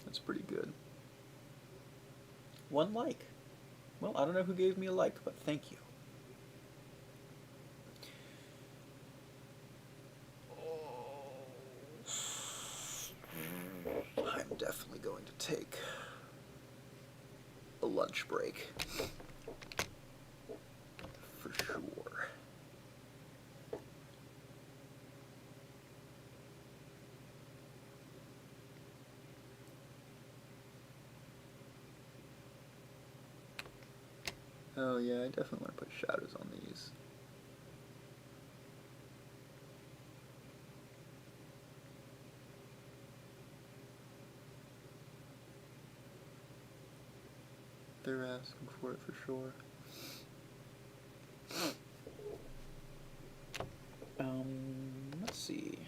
That's pretty good. 1 like. Well, I don't know who gave me a like, but thank you. lunch break. For sure. Oh yeah, I definitely want to put shadows on these. They're asking for it for sure. Let's see.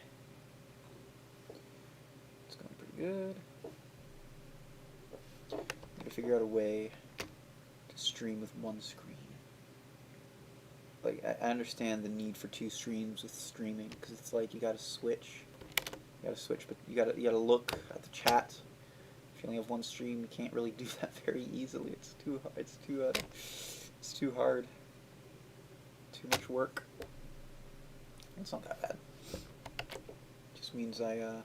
It's going pretty good. I'm gonna figure out a way to stream with one screen. Like, I understand the need for two streams with streaming, because it's like you gotta switch. But you gotta look at the chat. If you only have one stream, you can't really do that very easily. It's too hard. Too much work. It's not that bad. Just means I gotta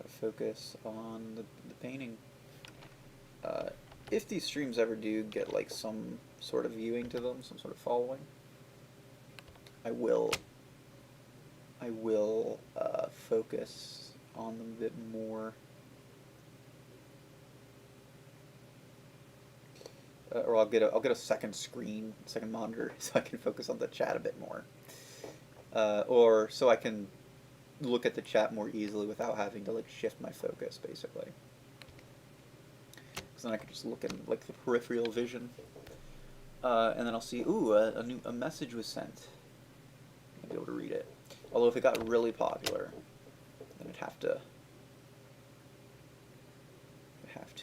focus on the painting. If these streams ever do get like some sort of viewing to them, some sort of following, I will focus on them a bit more. Or I'll get a second screen, second monitor, so I can focus on the chat a bit more. Or so I can look at the chat more easily without having to like shift my focus, basically. Because then I can just look at like the peripheral vision, and then I'll see, ooh, a message was sent. I'll be able to read it. Although if it got really popular, then I'd have to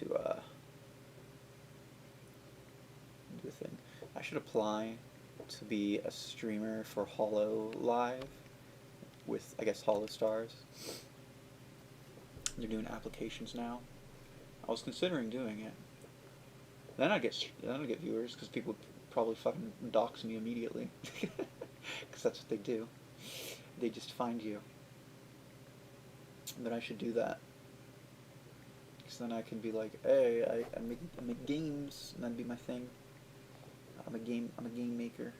do a thing. I should apply to be a streamer for Hollow Live with, I guess, Hollow Stars. They're doing applications now. I was considering doing it. Then I'd get viewers, because people would probably fucking dox me immediately. Because that's what they do. They just find you. But I should do that. Because then I can be like, hey, I make games, and that'd be my thing. I'm a game maker.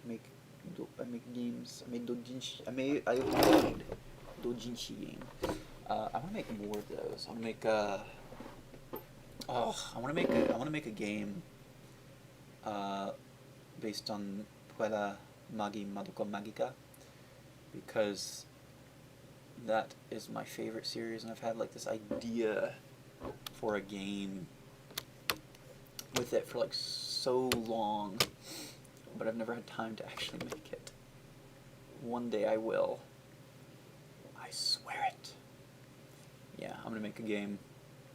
I make games. I made doujinshi game. I want to make more of those. I want to make a game based on Puella Magi Madoka Magica, because that is my favorite series, and I've had like this idea for a game with it for like so long, but I've never had time to actually make it. One day I will. I swear it. Yeah, I'm gonna make a game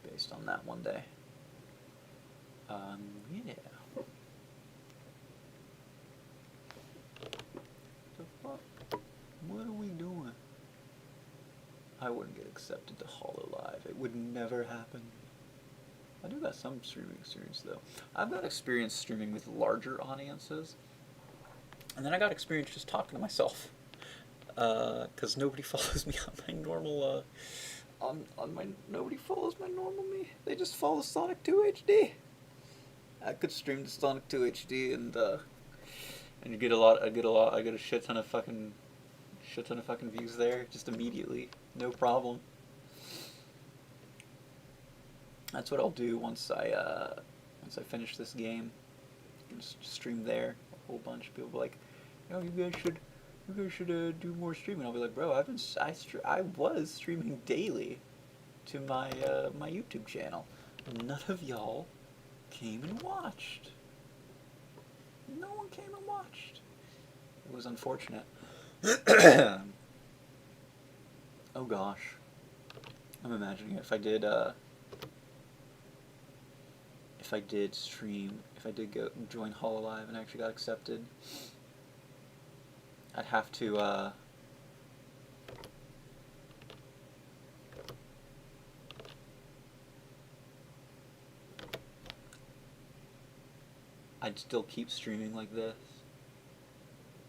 based on that one day. Yeah. The fuck? What are we doing? I wouldn't get accepted to Hollow Live. It would never happen. I do got some streaming experience though. I've got experience streaming with larger audiences, and then I got experience just talking to myself, because nobody follows me on my normal nobody follows my normal me. They just follow Sonic 2 HD. I could stream to Sonic 2 HD and you get I get a shit ton of fucking views there just immediately. No problem. That's what I'll do once I finish this game. Just stream there a whole bunch of people be like, you know, you guys should do more streaming. I'll be like, bro, I was streaming daily to my my YouTube channel. None of y'all came and watched. No one came and watched. It was unfortunate. Oh gosh. I'm imagining if I did go join HoloLive and actually got accepted, I'd have to I'd still keep streaming like this,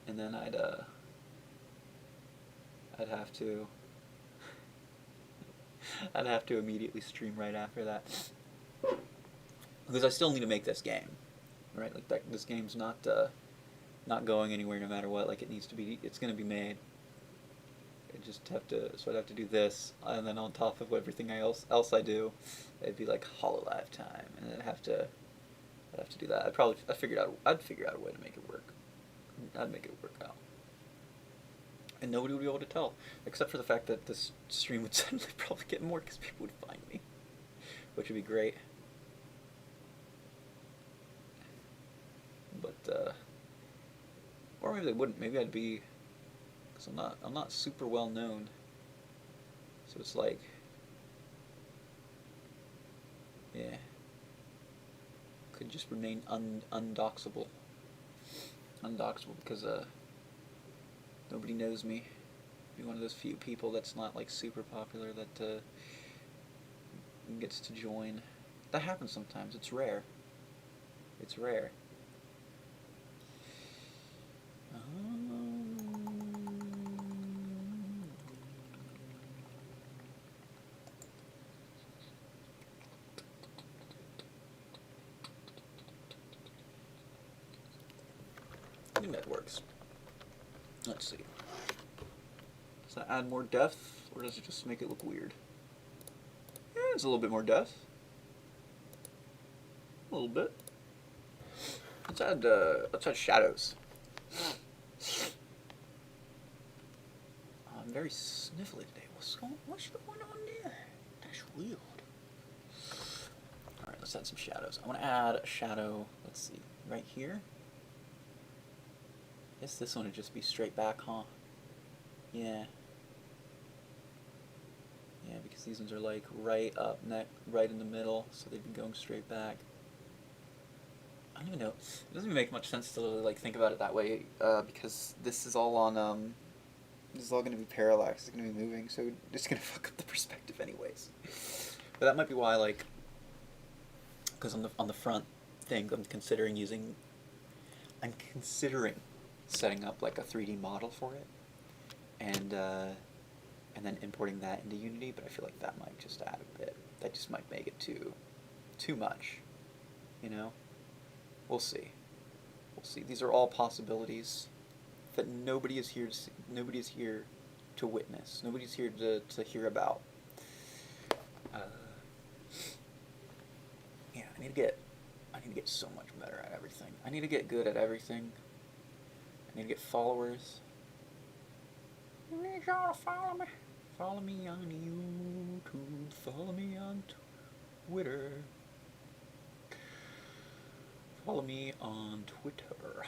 and then I'd have to immediately stream right after that. Because I still need to make this game, right? Like this game's not going anywhere no matter what. Like it needs to be. It's gonna be made. I just have to. So I'd have to do this, and then on top of everything else I do, it'd be like Hololive time, and I'd have to do that. I'd figure out a way to make it work. I'd make it work out. And nobody would be able to tell, except for the fact that this stream would suddenly probably get more because people would find me, which would be great. But or maybe they wouldn't. Maybe I'd be, because I'm not super well known. So it's like, yeah, could just remain undoxable because nobody knows me. Be one of those few people that's not like super popular that gets to join. That happens sometimes. It's rare. It's rare. I think that works. Let's see. Does that add more depth, or does it just make it look weird? Yeah, it's a little bit more depth. A little bit. Let's add shadows. I'm very sniffly today. What's going on there? That's weird. Alright, let's add some shadows. I want to add a shadow, let's see, right here. I guess this one would just be straight back, huh? Yeah. Yeah, because these ones are like right up, right in the middle, so they'd be going straight back. I don't even know. It doesn't even make much sense to really like think about it that way, because this is all on this is all going to be parallax. It's going to be moving, so it's going to fuck up the perspective anyways. But that might be why, like, because on the front thing, I'm considering setting up like a 3D model for it, and then importing that into Unity. But I feel like that might just add a bit. That just might make it too much, you know. We'll see. We'll see. These are all possibilities that nobody is here to see. Nobody is here to witness. Nobody's here to hear about. Yeah, I need to get so much better at everything. I need to get good at everything. I need to get followers. I need y'all to follow me. Follow me on YouTube. Follow me on Twitter. Follow me on Twitter.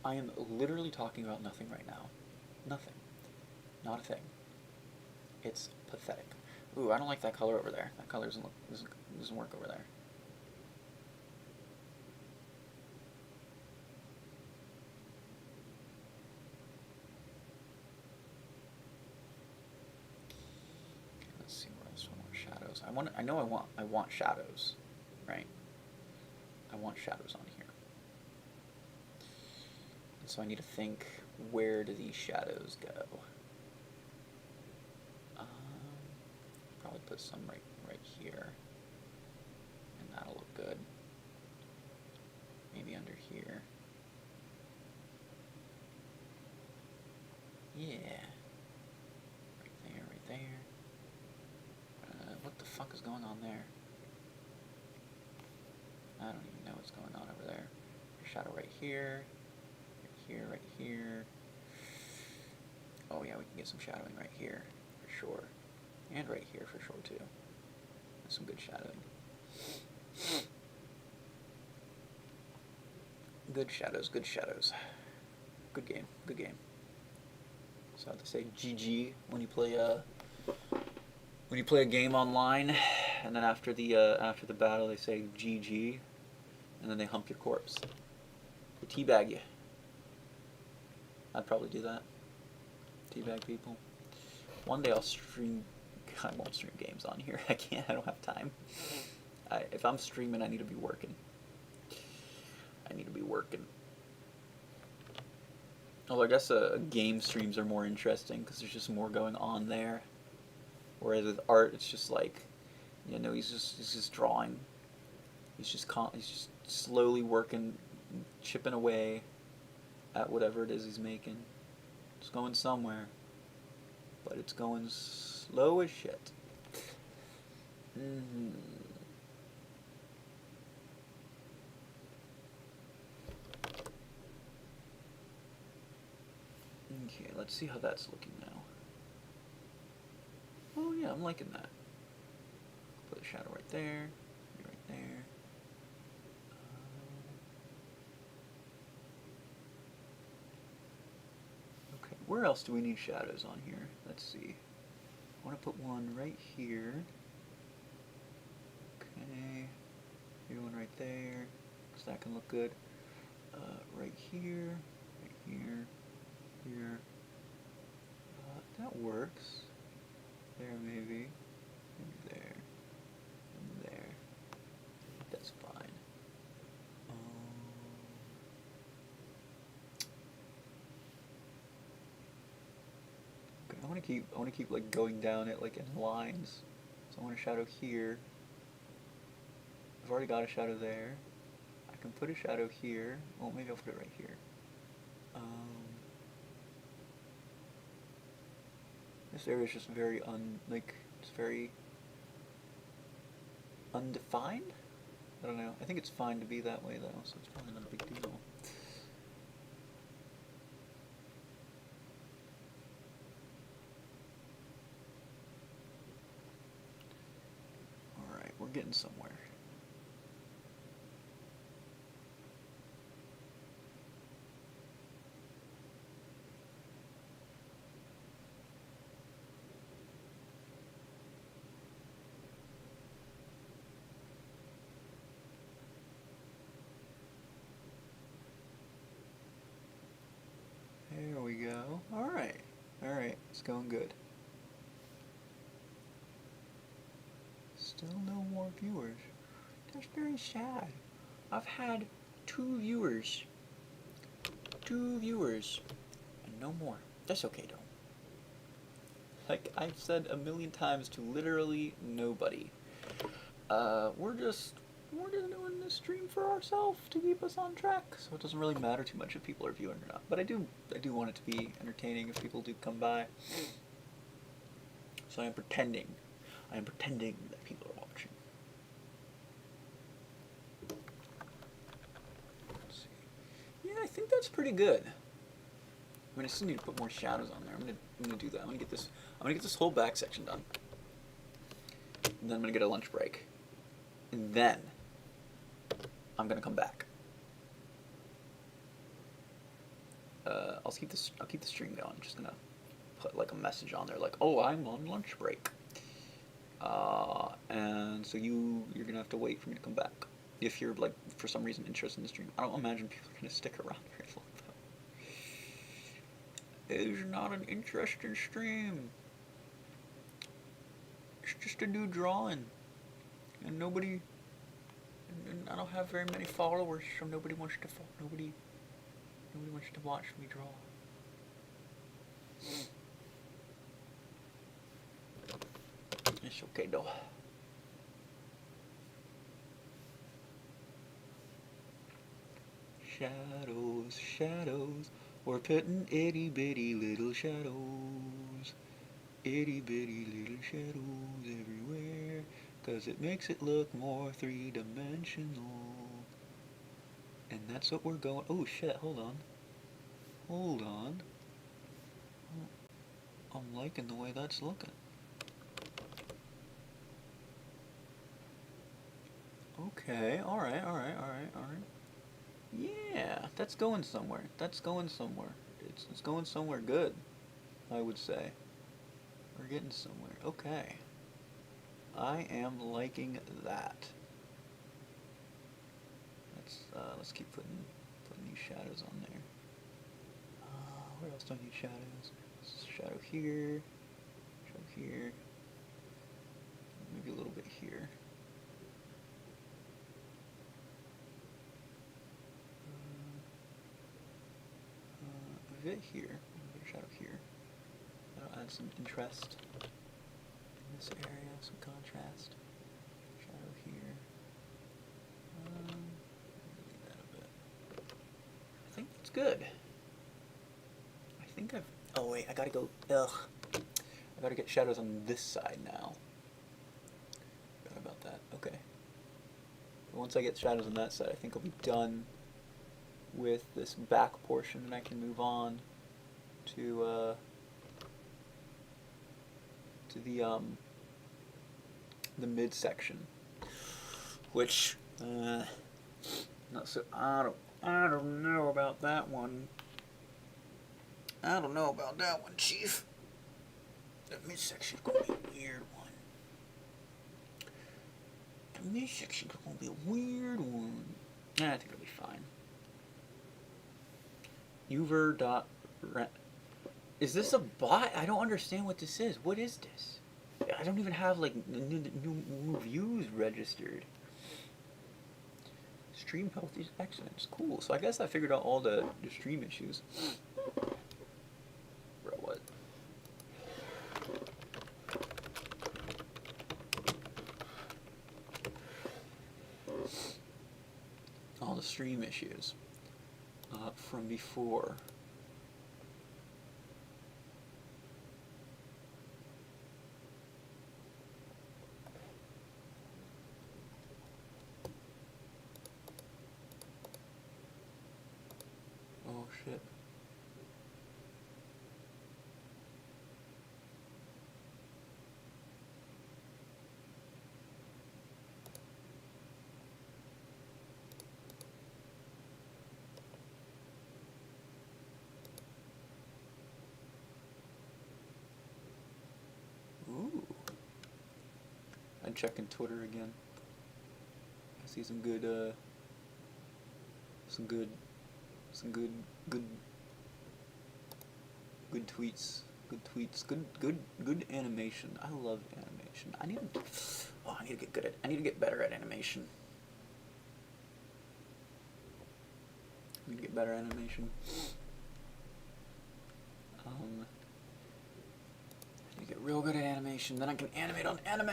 I am literally talking about nothing right now. Nothing. Not a thing. It's pathetic. Ooh, I don't like that color over there. That color doesn't work over there. Okay, let's see where else I want shadows. I want shadows, right? I want shadows on here. And so I need to think, where do these shadows go? Probably put some right here, and that'll look good. Maybe under here. Yeah. Right there. What the fuck is going on there? I don't even know what's going on over there. Shadow right here. Right here. Oh yeah, we can get some shadowing right here, for sure. And right here, for sure, too. That's some good shadowing. Good shadows, good shadows. Good game, good game. So they say GG when you play a game online, and then after the battle they say GG, and then they hump your corpse. They teabag you. I'd probably do that. Teabag people. One day I'll stream. I won't stream games on here. I can't. I don't have time. If I'm streaming, I need to be working. Although I guess game streams are more interesting because there's just more going on there. Whereas with art, it's just like, he's just drawing. He's just slowly working, chipping away at whatever it is he's making. It's going somewhere, but it's going slow as shit. Mm-hmm. Okay, let's see how that's looking now. Oh yeah, I'm liking that. Put a shadow right there, right there. Okay, where else do we need shadows on here? Let's see. I want to put one right here. Okay, maybe one right there, because that can look good. Right here, here. That works. There maybe. Maybe there. And there. That's fine. Okay, I want to keep like going down it like in lines. So I want a shadow here. I've already got a shadow there. I can put a shadow here. Well, maybe I'll put it right here. This area is just very it's very undefined? I don't know. I think it's fine to be that way though, so it's probably not a big deal. Alright, we're getting somewhere. There we go. Alright. Alright, it's going good. Still no more viewers. That's very sad. I've had 2 viewers. 2 viewers. And no more. That's okay though. Like I've said a million times to literally nobody. We're just doing this stream for ourselves to keep us on track, so it doesn't really matter too much if people are viewing or not. But I do want it to be entertaining if people do come by. So I am pretending that people are watching. Let's see. Yeah, I think that's pretty good. I mean, I still need to put more shadows on there. I'm gonna do that. I'm gonna get this whole back section done. And then I'm gonna get a lunch break. And then I'm gonna come back. I'll keep the stream going. I'm just gonna put like a message on there, like, "Oh, I'm on lunch break," and so you're gonna have to wait for me to come back if you're like for some reason interested in the stream. I don't imagine people are gonna stick around very long though. It's not an interesting stream. It's just a new drawing, and nobody. And I don't have very many followers, so nobody wants to watch me draw. It's okay though. Shadows, shadows, we're putting itty bitty little shadows. Itty bitty little shadows everywhere, 'cause it makes it look more three-dimensional. And that's what we're going. Oh shit, hold on. Hold on. I'm liking the way that's looking. Okay, alright. Yeah, that's going somewhere. It's going somewhere good, I would say. We're getting somewhere. Okay. I am liking that. Let's keep putting these shadows on there. Where else do I need shadows? Shadow here. Maybe a little bit here. A bit here. A bit of shadow here. That'll add some interest. this area, some contrast. Shadow here. Leave that a bit. I think that's good. I think I've... Oh wait, I gotta go... Ugh. I gotta get shadows on this side now. Forgot about that. Okay. Once I get shadows on that side, I think I'll be done with this back portion, and I can move on to the midsection, which not so. I don't know about that one. I don't know about that one, Chief. The midsection's gonna be a weird one. The midsection's gonna be a weird one. I think it'll be fine. Uver.rent. Is this a bot? I don't understand what this is. What is this? I don't even have like new views registered. Stream health is excellent. It's cool. So I guess I figured out all the stream issues. Bro, what? All the stream issues from before. Oh shit. Ooh. I'm checking Twitter again. I see some good good tweets. Good animation. I love animation. I need to get good at. I need to get better at animation. I need to get better at animation. I need to get real good at animation. Then I can animate on anime.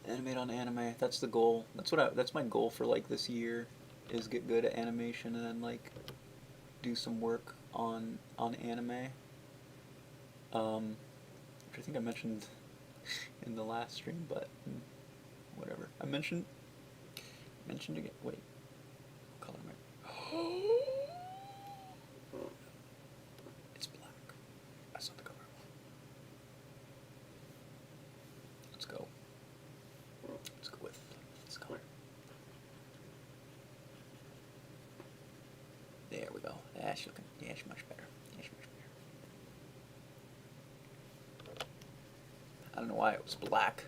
Animate on anime. That's the goal. That's my goal for like this year, is get good at animation and then like do some work on anime. Which I think I mentioned in the last stream, but whatever. I mentioned again. Wait, what color am I? It's black. That's not the color I want. Let's go. Let's go with this color. There we go. That's looking. That's much better. That's much better. I don't know why it was black.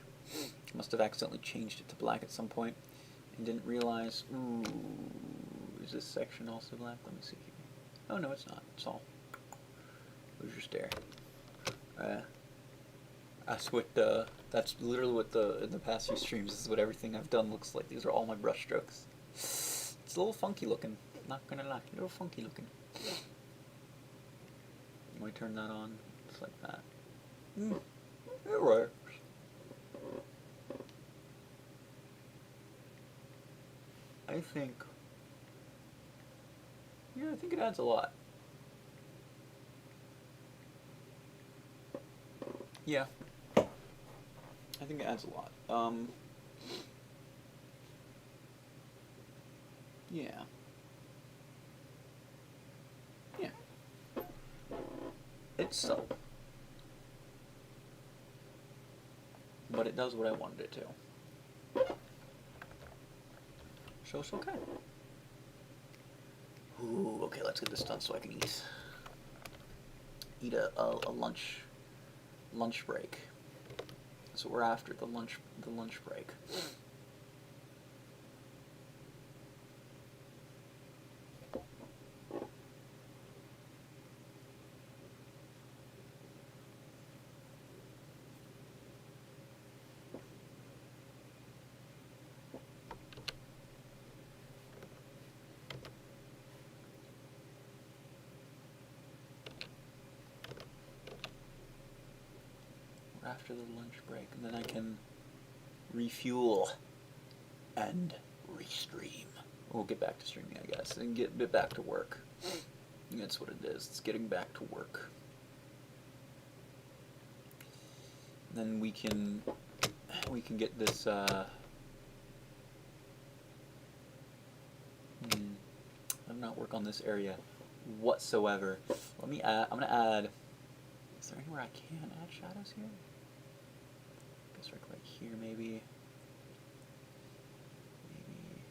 Must have accidentally changed it to black at some point and didn't realize. Ooh, is this section also black? Let me see here. Oh no, it's not. It's all. Where's your stare? That's what that's literally what in the past few streams. This is what everything I've done looks like. These are all my brush strokes. It's a little funky looking. Not gonna lie, a little funky looking. Let me turn that on. It's like that. It works. I think. Yeah, I think it adds a lot. Yeah. I think it adds a lot. Yeah. Yeah. It's subtle. But it does what I wanted it to. So it's okay. Ooh, okay, let's get this done so I can eat a lunch break. So we're after the lunch break. after the lunch break, and then I can refuel and restream. We'll get back to streaming, I guess, and get back to work. That's what it is. It's getting back to work. Then we can get this. I'm not work on this area whatsoever. Let me add. I'm gonna add. Is there anywhere I can add shadows here? I guess right here, maybe. Maybe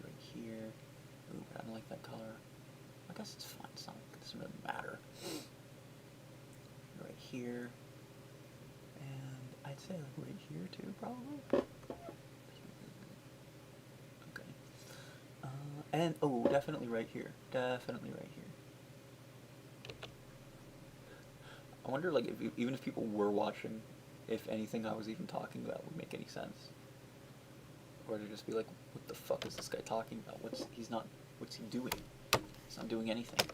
right here. Ooh, but I don't like that color. I guess it's fine. It's not. It doesn't really matter. Right here, and I'd say like right here too, probably. And, oh, definitely right here. Definitely right here. I wonder, like, even if people were watching, if anything I was even talking about would make any sense. Or to just be like, what the fuck is this guy talking about? What's he doing? He's not doing anything.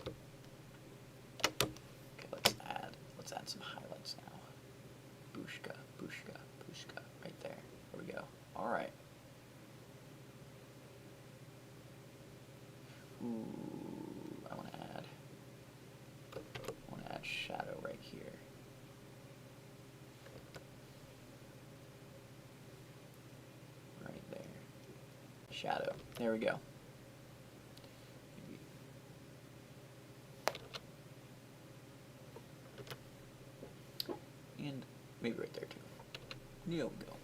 Okay, let's add some highlights now. Bushka, bushka, bushka. Right there. There we go. Alright. Ooh, I want to add shadow right here. Right there. Shadow. There we go. And maybe right there too. There we go.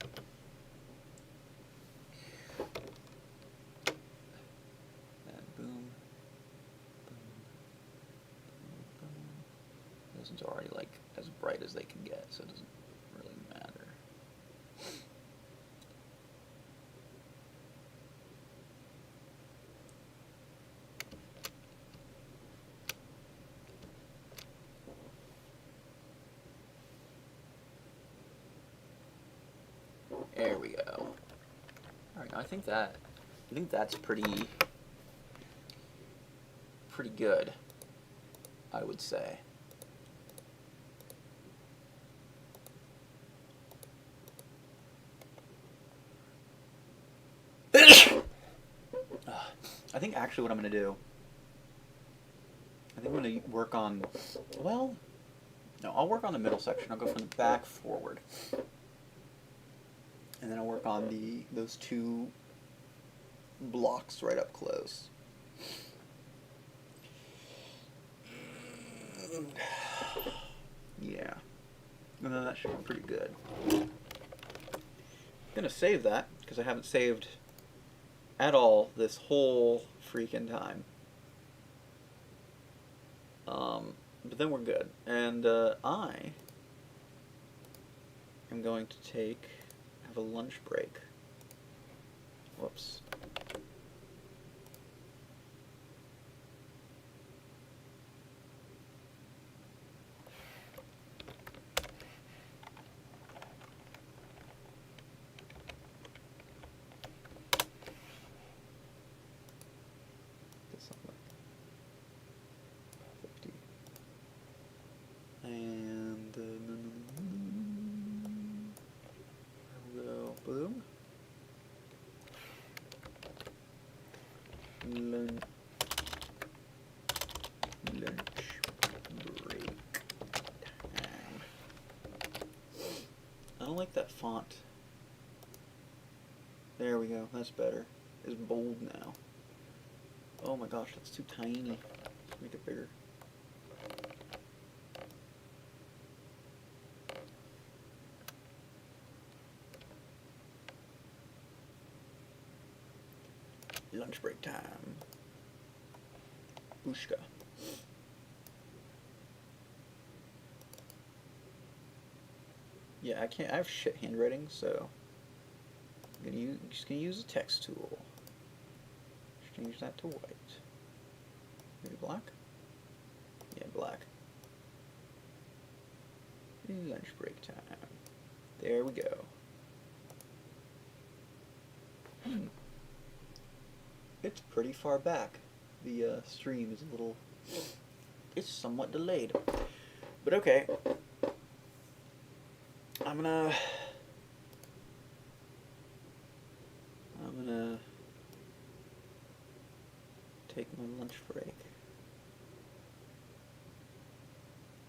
Those ones are already like as bright as they can get, so it doesn't really matter. There we go. Alright, I think that's pretty good, I would say. I think actually what I'm going to do, I think I'm going to work on, well, no, I'll work on the middle section. I'll go from the back forward. And then I'll work on those two blocks right up close. Yeah. And then that should be pretty good. I'm going to save that, because I haven't saved at all this whole freaking time. But then we're good. And I am going to have a lunch break. Whoops. And we'll go boom. Lunch break time. I don't like that font. There we go. That's better. It's bold now. Oh my gosh, that's too tiny. Let's make it bigger. Lunch break time. Bushka. Yeah, I have shit handwriting, so I'm just gonna use the text tool. Change that to white. Maybe black? Yeah, black. Lunch break time. There we go. It's pretty far back. The stream is a little... It's somewhat delayed. But okay. I'm gonna take my lunch break,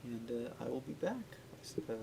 and I will be back, I suppose.